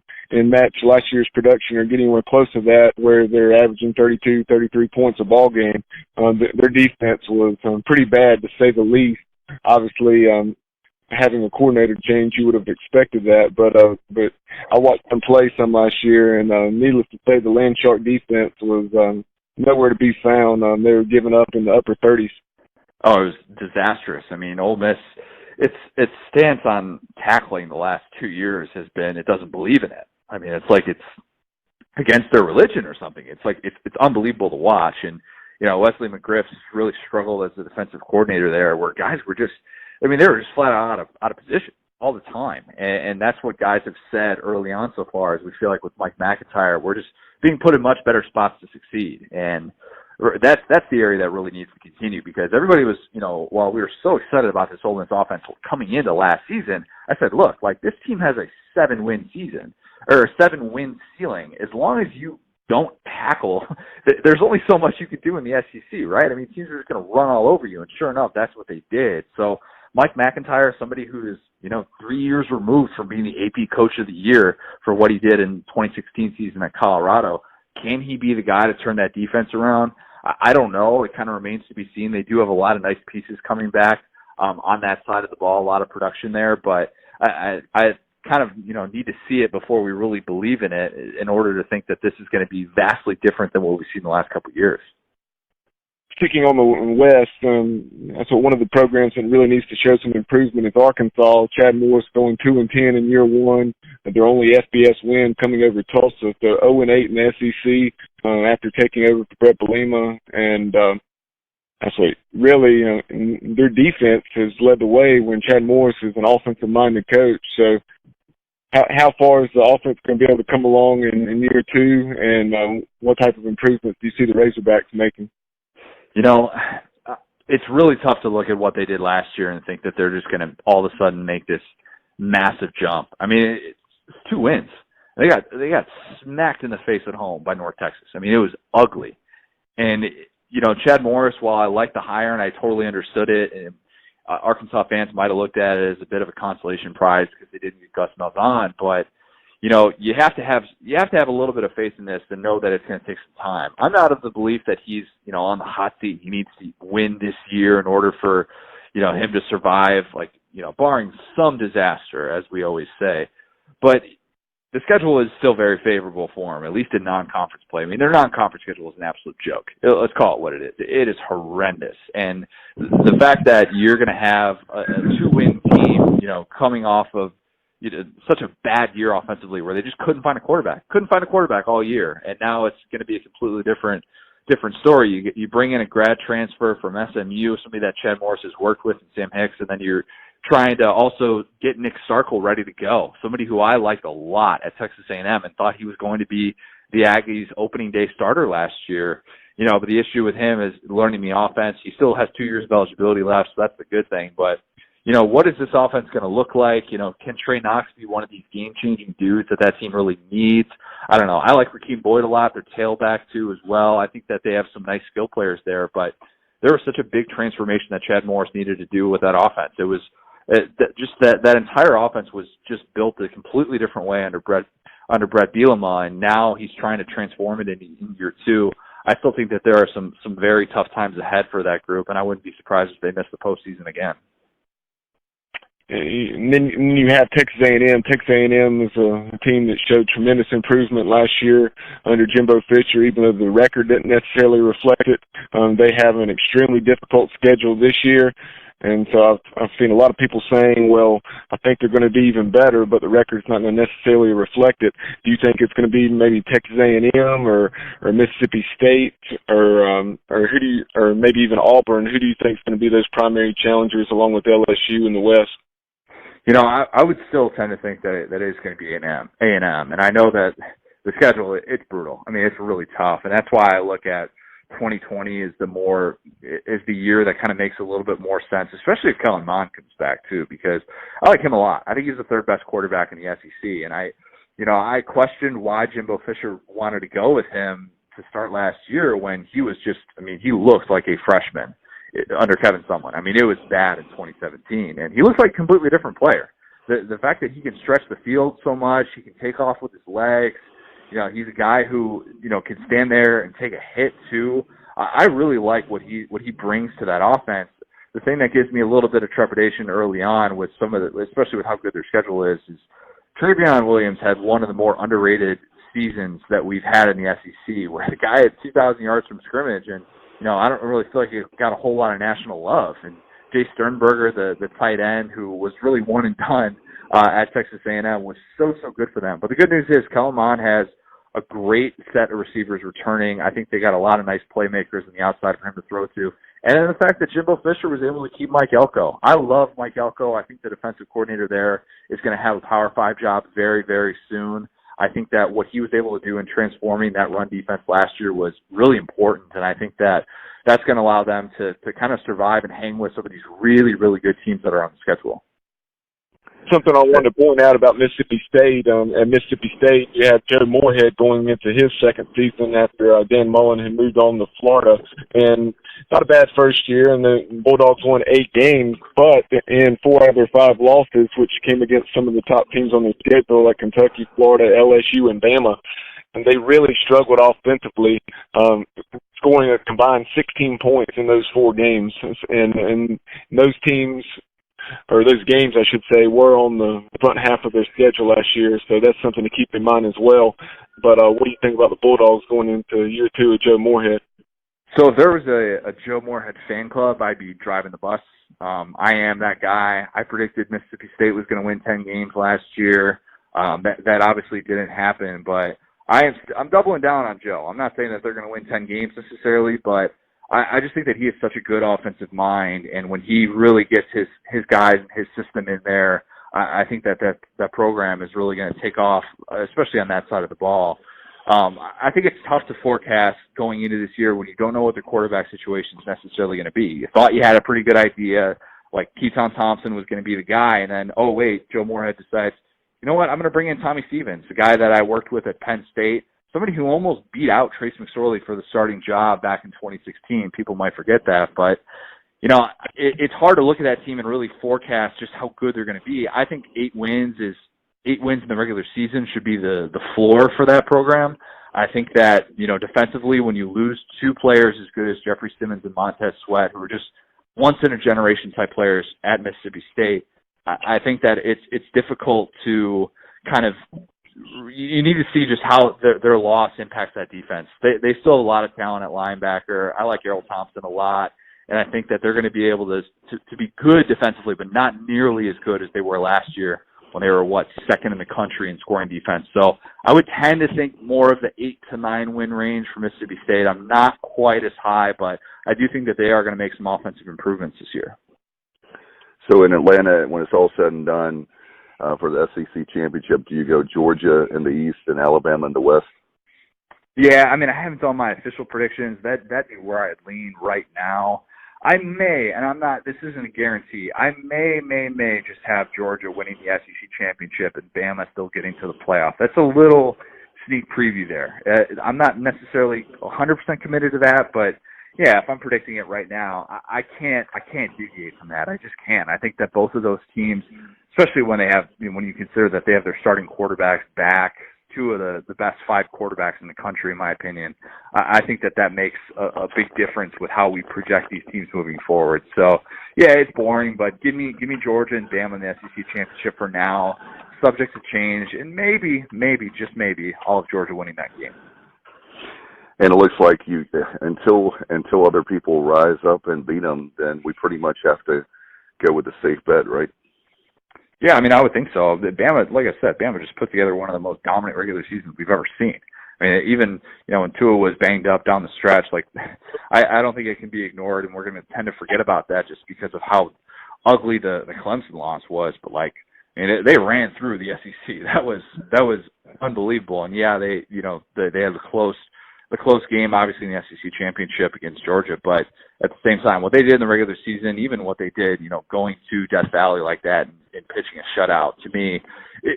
match last year's production or get anywhere close to that, where they're averaging 32, 33 points a ball game, their defense was pretty bad, to say the least. Obviously, having a coordinator change, you would have expected that, but I watched them play some last year, and needless to say, the Land Shark defense was nowhere to be found. They were giving up in the upper 30s. Oh, it was disastrous. I mean, Ole Miss, its stance on tackling the last 2 years has been it doesn't believe in it. I mean, it's like it's against their religion or something. It's like it's unbelievable to watch. And, you know, Wesley McGriff's really struggled as a defensive coordinator there, where guys were just, I mean, they were just flat out of position all the time. And that's what guys have said early on so far, is we feel like with Mike McIntyre, we're just being put in much better spots to succeed. And that's the area that really needs to continue, because everybody was, you know, while we were so excited about this Ole Miss offense coming into last season, I said, look, like, this team has a 7-win season, or a 7-win ceiling. As long as you don't tackle, there's only so much you can do in the SEC, right? I mean, teams are just going to run all over you, and sure enough, that's what they did. So Mike McIntyre, somebody who is, you know, 3 years removed from being the AP Coach of the Year for what he did in 2016 season at Colorado, can he be the guy to turn that defense around? I don't know. It kind of remains to be seen. They do have a lot of nice pieces coming back on that side of the ball, a lot of production there, but I kind of, need to see it before we really believe in it in order to think that this is going to be vastly different than what we've seen the last couple of years. Sticking on the West, that's what one of the programs that really needs to show some improvement is Arkansas. Chad Morris going 2-10 in year one. Their only FBS win coming over Tulsa. They're 0-8 in the SEC after taking over for Brett Belima. And that's what really, their defense has led the way when Chad Morris is an offensive-minded coach. So how far is the offense going to be able to come along in year two, and what type of improvements do you see the Razorbacks making? It's really tough to look at what they did last year and think that they're just going to all of a sudden make this massive jump. I mean, it's 2 wins. They got smacked in the face at home by North Texas. I mean, it was ugly. And, Chad Morris, while I like the hire and I totally understood it, and Arkansas fans might have looked at it as a bit of a consolation prize because they didn't get Gus Malzahn, but you have to have a little bit of faith in this and know that it's going to take some time. I'm not of the belief that he's, on the hot seat. He needs to win this year in order for, him to survive, barring some disaster, as we always say. But the schedule is still very favorable for him, at least in non-conference play. I mean, their non-conference schedule is an absolute joke. Let's call it what it is. It is horrendous. And the fact that you're going to have a 2-win team, coming off of such a bad year offensively where they just couldn't find a quarterback all year. And now it's going to be a completely different story. You bring in a grad transfer from SMU, somebody that Chad Morris has worked with, and Sam Hicks, and then you're trying to also get Nick Starkel ready to go, somebody who I liked a lot at Texas A&M and thought he was going to be the Aggies opening day starter last year. But the issue with him is learning the offense. He still has 2 years of eligibility left, so that's a good thing. But what is this offense going to look like? Can Trey Knox be one of these game-changing dudes that team really needs? I don't know. I like Rakeem Boyd a lot. Their tailback, too, as well. I think that they have some nice skill players there, but there was such a big transformation that Chad Morris needed to do with that offense. It was that entire offense was just built a completely different way under Brett Bielema, and now he's trying to transform it in year two. I still think that there are some very tough times ahead for that group, and I wouldn't be surprised if they miss the postseason again. And then you have Texas A&M. Texas A&M is a team that showed tremendous improvement last year under Jimbo Fisher, even though the record didn't necessarily reflect it. They have an extremely difficult schedule this year. And so I've seen a lot of people saying, well, I think they're going to be even better, but the record's not going to necessarily reflect it. Do you think it's going to be maybe Texas A&M or Mississippi State or maybe even Auburn? Who do you think is going to be those primary challengers along with LSU in the West? I would still tend to think that it is going to be A&M. And I know that the schedule, it's brutal. I mean, it's really tough. And that's why I look at 2020 is the year that kind of makes a little bit more sense, especially if Kellen Mond comes back too, because I like him a lot. I think he's the third best quarterback in the SEC. And I questioned why Jimbo Fisher wanted to go with him to start last year when he was he looked like a freshman under Kevin Sumlin. I mean, it was bad in 2017, and he looks like a completely different player. The fact that he can stretch the field so much, he can take off with his legs. He's a guy who, can stand there and take a hit too. I really like what he brings to that offense. The thing that gives me a little bit of trepidation early on with especially with how good their schedule is Travion Williams had one of the more underrated seasons that we've had in the SEC, where the guy had 2,000 yards from scrimmage, and I don't really feel like he got a whole lot of national love. And Jay Sternberger, the tight end, who was really one and done at Texas A&M, was so good for them. But the good news is Kellen Mond has a great set of receivers returning. I think they got a lot of nice playmakers on the outside for him to throw to. And then the fact that Jimbo Fisher was able to keep Mike Elko. I love Mike Elko. I think the defensive coordinator there is going to have a Power 5 job very, very soon. I think that what he was able to do in transforming that run defense last year was really important, and I think that that's going to allow them to kind of survive and hang with some of these really, really good teams that are on the schedule. Something I wanted to point out about Mississippi State. At Mississippi State, you had Joe Moorhead going into his second season after Dan Mullen had moved on to Florida. And not a bad first year, and the Bulldogs won 8 games, but in 4 out of their 5 losses, which came against some of the top teams on the schedule like Kentucky, Florida, LSU, and Bama. and they really struggled offensively, scoring a combined 16 points in those 4 games. And those teams, or those games, I should say, were on the front half of their schedule last year, so that's something to keep in mind as well. But what do you think about the Bulldogs going into year 2 of Joe Moorhead? So if there was a Joe Moorhead fan club, I'd be driving the bus. I am that guy. I predicted Mississippi State was going to win 10 games last year. That obviously didn't happen, but I'm doubling down on Joe. I'm not saying that they're going to win 10 games necessarily, but I just think that he has such a good offensive mind, and when he really gets his guys and his system in there, I think that program is really going to take off, especially on that side of the ball. I think it's tough to forecast going into this year when you don't know what the quarterback situation is necessarily going to be. You thought you had a pretty good idea, like Keaton Thompson was going to be the guy, and then, oh, wait, Joe Moorhead decides, you know what, I'm going to bring in Tommy Stevens, the guy that I worked with at Penn State, somebody who almost beat out Trace McSorley for the starting job back in 2016. People might forget that, but you know, it's hard to look at that team and really forecast just how good they're going to be. I think 8 wins in the regular season should be the floor for that program. I think that, you know, defensively, when you lose 2 players as good as Jeffrey Simmons and Montez Sweat, who are just once-in-a-generation type players at Mississippi State, I think that it's difficult to kind of – you need to see just how their loss impacts that defense. They still have a lot of talent at linebacker. I like Errol Thompson a lot, and I think that they're going to be able to be good defensively, but not nearly as good as they were last year when they were, second in the country in scoring defense. So I would tend to think more of the 8 to 9 win range for Mississippi State. I'm not quite as high, but I do think that they are going to make some offensive improvements this year. So in Atlanta, when it's all said and done, for the SEC championship, do you go Georgia in the East and Alabama in the West? Yeah, I mean, I haven't done my official predictions. That'd be where I'd lean right now. I may, and I'm not, this isn't a guarantee, I may just have Georgia winning the SEC championship and Bama still getting to the playoff. That's a little sneak preview there. I'm not necessarily 100% committed to that, but yeah, if I'm predicting it right now, I can't deviate from that. I just can't. I think that both of those teams, especially when when you consider that they have their starting quarterbacks back, 2 of the best 5 quarterbacks in the country, in my opinion, I think that makes a big difference with how we project these teams moving forward. So, yeah, it's boring, but give me Georgia and Bama in the SEC championship for now, subject to change, and maybe, just maybe, I'll have Georgia winning that game. And it looks like you until other people rise up and beat them, then we pretty much have to go with the safe bet, right? Yeah, I mean, I would think so. Bama, like I said, Bama just put together one of the most dominant regular seasons we've ever seen. I mean, even, you know, when Tua was banged up down the stretch, like, I don't think it can be ignored, and we're going to tend to forget about that just because of how ugly the Clemson loss was. But, like, I mean, they ran through the SEC. That was unbelievable. And, yeah, they had the close game, obviously, in the SEC championship against Georgia. But at the same time, what they did in the regular season, even what they did, you know, going to Death Valley like that and pitching a shutout, to me,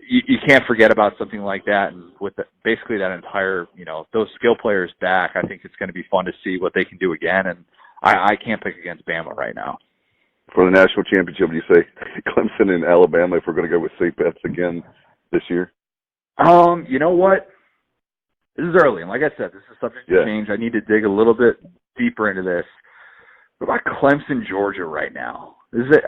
you can't forget about something like that. And with basically that entire, you know, those skill players back, I think it's going to be fun to see what they can do again. And I can't pick against Bama right now. For the national championship, do you say Clemson and Alabama if we're going to go with safe bets again this year? You know what? This is early, and like I said, this is subject to change. I need to dig a little bit deeper into this. What about Clemson, Georgia right now?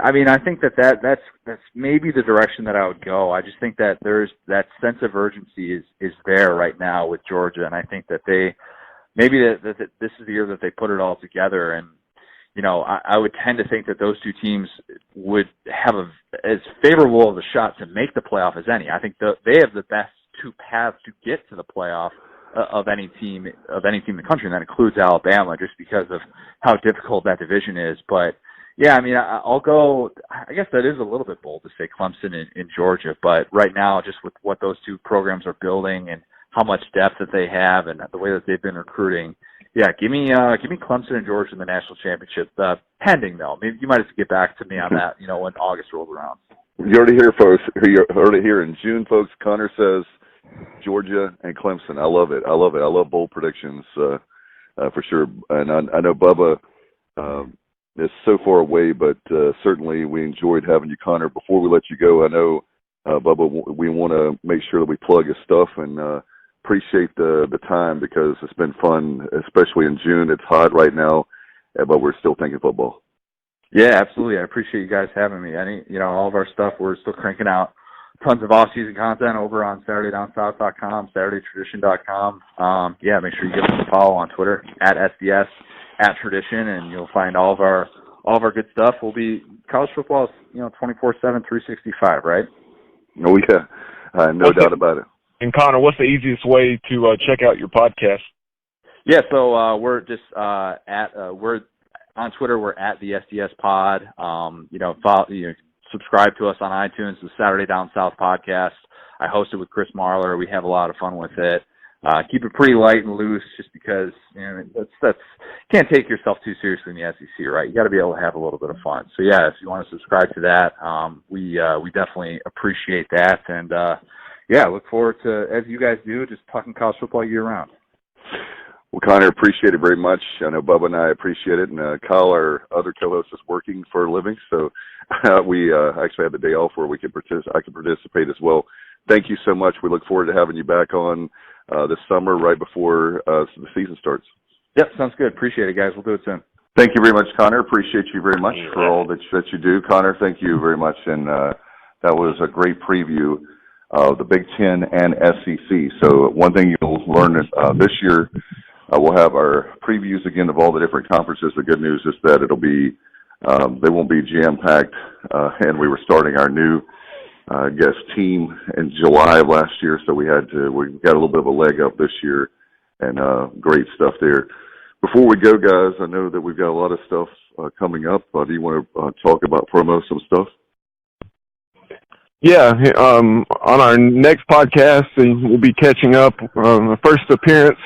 I mean, I think that's maybe the direction that I would go. I just think that there's that sense of urgency is there right now with Georgia, and I think that this is the year that they put it all together. And you know, I would tend to think that those 2 teams would have as favorable of a shot to make the playoff as any. I think they have the best 2 paths to get to the playoff of any team in the country, and that includes Alabama, just because of how difficult that division is. But yeah, I mean, I'll go. I guess that is a little bit bold to say Clemson in Georgia, but right now, just with what those 2 programs are building and how much depth that they have and the way that they've been recruiting, yeah, give me Clemson and Georgia in the national championship. Pending though, maybe you might have to get back to me on that. You know, when August rolls around. You heard it here, folks. You heard it here in June, folks. Connor says Georgia and Clemson. I love it. I love bold predictions for sure. And I know Bubba is so far away, but certainly we enjoyed having you, Connor. Before we let you go, I know, Bubba, we want to make sure that we plug his stuff and appreciate the time because it's been fun, especially in June. It's hot right now, but we're still thinking football. Yeah, absolutely. I appreciate you guys having me. All of our stuff, we're still cranking out tons of off-season content over on SaturdayDownSouth.com, SaturdayTradition.com. Make sure you give us a follow on Twitter at SDS, at Tradition, and you'll find all of our good stuff. Will be college football, 24/7, 365, right? Oh yeah, no doubt about it. And Connor, what's the easiest way to check out your podcast? Yeah, so we're just we're on Twitter. We're at the SDS Pod. Subscribe to us on iTunes. The Saturday Down South podcast. I host it with Chris Marler. We have a lot of fun with it. Keep it pretty light and loose, just because that's can't take yourself too seriously in the SEC, right? You got to be able to have a little bit of fun. So if you want to subscribe to that, we definitely appreciate that, and look forward to, as you guys do, just talking college football year round. Well, Connor, appreciate it very much. I know Bubba and I appreciate it, and Kyle, our other co-host, is working for a living, so we actually had the day off where I could participate as well. Thank you so much. We look forward to having you back on this summer, right before the season starts. Yep, sounds good. Appreciate it, guys. We'll do it soon. Thank you very much, Connor. Appreciate you very much for all that you do. Connor, thank you very much, and that was a great preview of the Big Ten and SEC. So one thing you'll learn this year, we'll have our previews again of all the different conferences. The good news is that it'll be they won't be jam-packed, and we were starting our new team in July of last year, so we got a little bit of a leg up this year, and great stuff there. Before we go, guys, I know that we've got a lot of stuff coming up. Do you want to talk about promo some stuff? Yeah, on our next podcast, we'll be catching up on the first appearance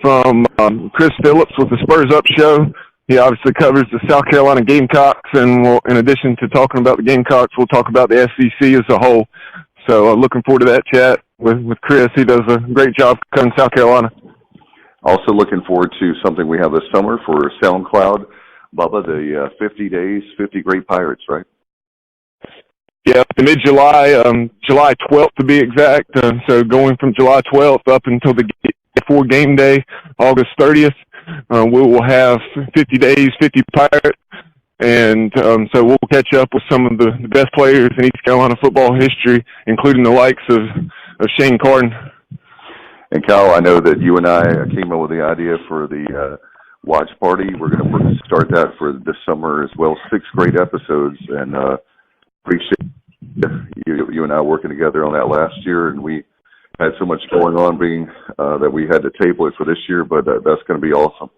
from Chris Phillips with the Spurs Up Show. He obviously covers the South Carolina Gamecocks, and in addition to talking about the Gamecocks, we'll talk about the SEC as a whole. So looking forward to that chat with Chris. He does a great job covering South Carolina. Also looking forward to something we have this summer for SoundCloud, Bubba, the 50 Days, 50 Great Pirates, right? Yeah, mid-July, July 12th to be exact. So going from July 12th up until before game day, August 30th, we will have 50 Days, 50 Pirates. And so we'll catch up with some of the best players in East Carolina football history, including the likes of Shane Carden. And Kyle, I know that you and I came up with the idea for the watch party. We're going to start that for this summer as well. 6 great episodes, and appreciate you and I working together on that last year. And we had so much going on being that we had to table it for this year, but that's going to be awesome.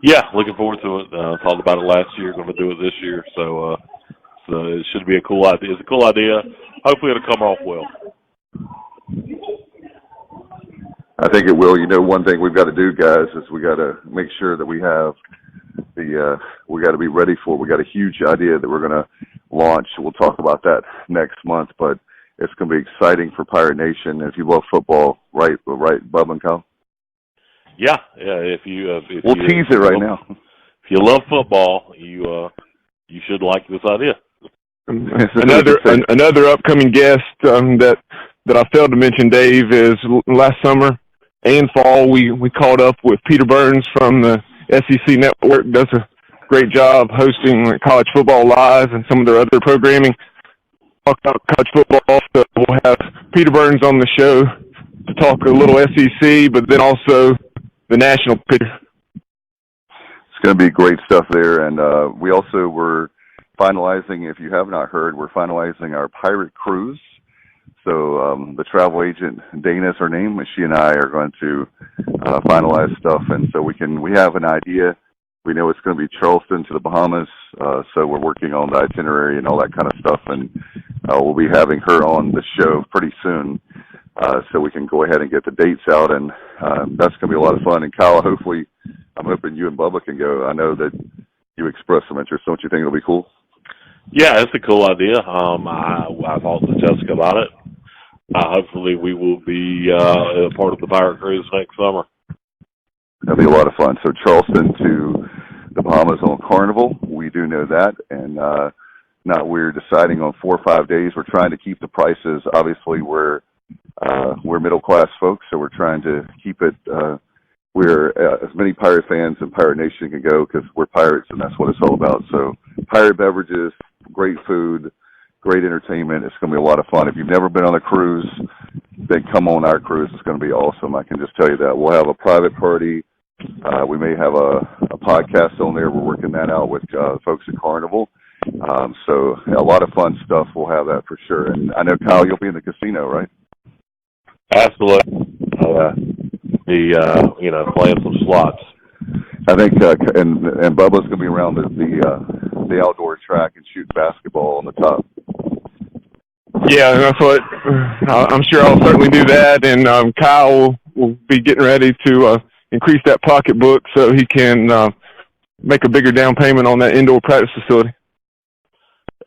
Yeah, looking forward to it. Talked about it last year, going to do it this year. So it should be a cool idea. It's a cool idea. Hopefully it'll come off well. I think it will. One thing we've got to do, guys, is we got to make sure that we have we got to be ready for it. We got a huge idea that we're going to launch. We'll talk about that next month, but it's going to be exciting for Pirate Nation. If you love football, right, Bub and Kyle? Yeah. If we'll tease it right now. If you love football, you should like this idea. Another upcoming guest that I failed to mention, Dave, is last summer and fall we caught up with Peter Burns from the SEC Network. Does a great job hosting College Football Live and some of their other programming. Talk about college football, so we'll have Peter Burns on the show to talk a little SEC, but then also the national picture. It's going to be great stuff there, and we also were finalizing, if you have not heard, we're finalizing our Pirate Cruise. So the travel agent, Dana is her name, and she and I are going to finalize stuff, and so we have an idea. We know it's going to be Charleston to the Bahamas, so we're working on the itinerary and all that kind of stuff, and we'll be having her on the show pretty soon, so we can go ahead and get the dates out, and that's going to be a lot of fun. And Kyle, hopefully, I'm hoping you and Bubba can go. I know that you expressed some interest. Don't you think it'll be cool? Yeah, it's a cool idea. I talked to Jessica about it. Hopefully we will be a part of the Pirate Cruise next summer. That'll be a lot of fun. So Charleston to the Bahamas on Carnival, we do know that. And we're deciding on 4 or 5 days. We're trying to keep the prices, obviously, where we're middle-class folks, so we're trying to keep it we're as many Pirate fans in Pirate Nation can go because we're pirates, and that's what it's all about. So pirate beverages, great food, great entertainment. It's going to be a lot of fun. If you've never been on a cruise, then come on our cruise. It's going to be awesome. I can just tell you that. We'll have a private party. We may have a podcast on there. We're working that out with folks at Carnival. So a lot of fun stuff. We'll have that for sure. And I know, Kyle, you'll be in the casino, right? Absolutely. Playing some slots. I think, and Bubba's going to be around the outdoor track and shoot basketball on the top. Yeah, that's what I'm sure I'll certainly do that. And Kyle will be getting ready to increase that pocketbook so he can make a bigger down payment on that indoor practice facility.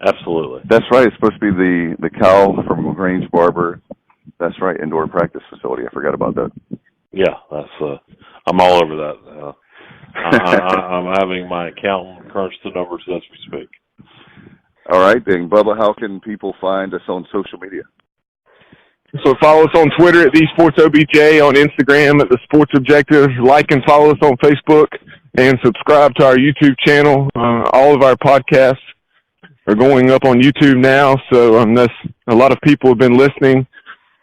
Absolutely. That's right. It's supposed to be the Kyle from Grange Barber. That's right, indoor practice facility. I forgot about that. Yeah, that's. I'm all over that. I'm having my accountant crunch the numbers as we speak. All right, then, Bubba, how can people find us on social media? So follow us on Twitter at thesportsobj, on Instagram at The Sports Objective. Like and follow us on Facebook, and subscribe to our YouTube channel. All of our podcasts are going up on YouTube now, so that's a lot of people have been listening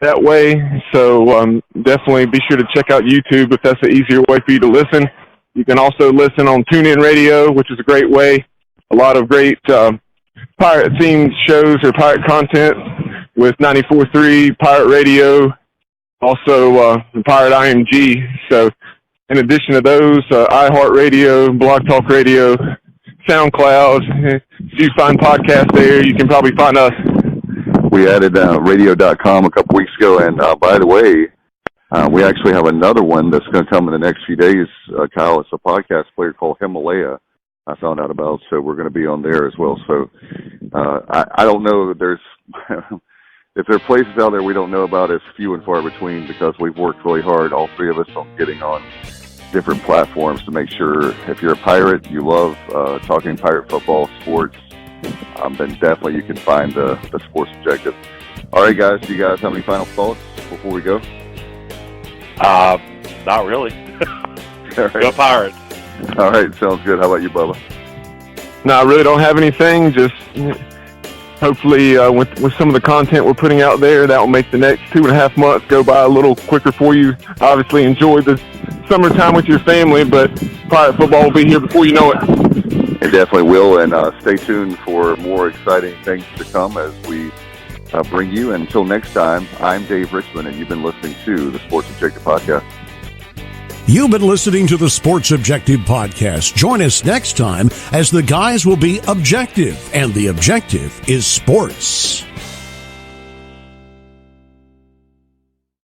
that way. So definitely be sure to check out YouTube if that's an easier way for you to listen. You can also listen on TuneIn Radio, which is a great way. A lot of great pirate-themed shows or pirate content with 94.3 Pirate Radio, also the Pirate IMG. So in addition to those, iHeartRadio, Blog Talk Radio, SoundCloud. If you find podcasts there, you can probably find us. We added radio.com a couple weeks ago, and by the way, we actually have another one that's going to come in the next few days, Kyle. It's a podcast player called Himalaya I found out about, so we're going to be on there as well. So I don't know that there's if there are places out there we don't know about, it's few and far between because we've worked really hard, all three of us, on getting on different platforms to make sure if you're a pirate, you love talking pirate football, sports, then definitely you can find the Sports Objective. All right, guys, do you guys have any final thoughts before we go? Not really. All right. Go Pirates. All right, sounds good. How about you, Bubba? No, I really don't have anything. Just hopefully with some of the content we're putting out there, that will make the next 2.5 months go by a little quicker for you. Obviously, enjoy the summertime with your family, but pirate football will be here before you know it. It definitely will, and stay tuned for more exciting things to come as we bring you. Until next time, I'm Dave Richmond, and you've been listening to the Sports Objective Podcast. You've been listening to the Sports Objective Podcast. Join us next time as the guys will be objective, and the objective is sports.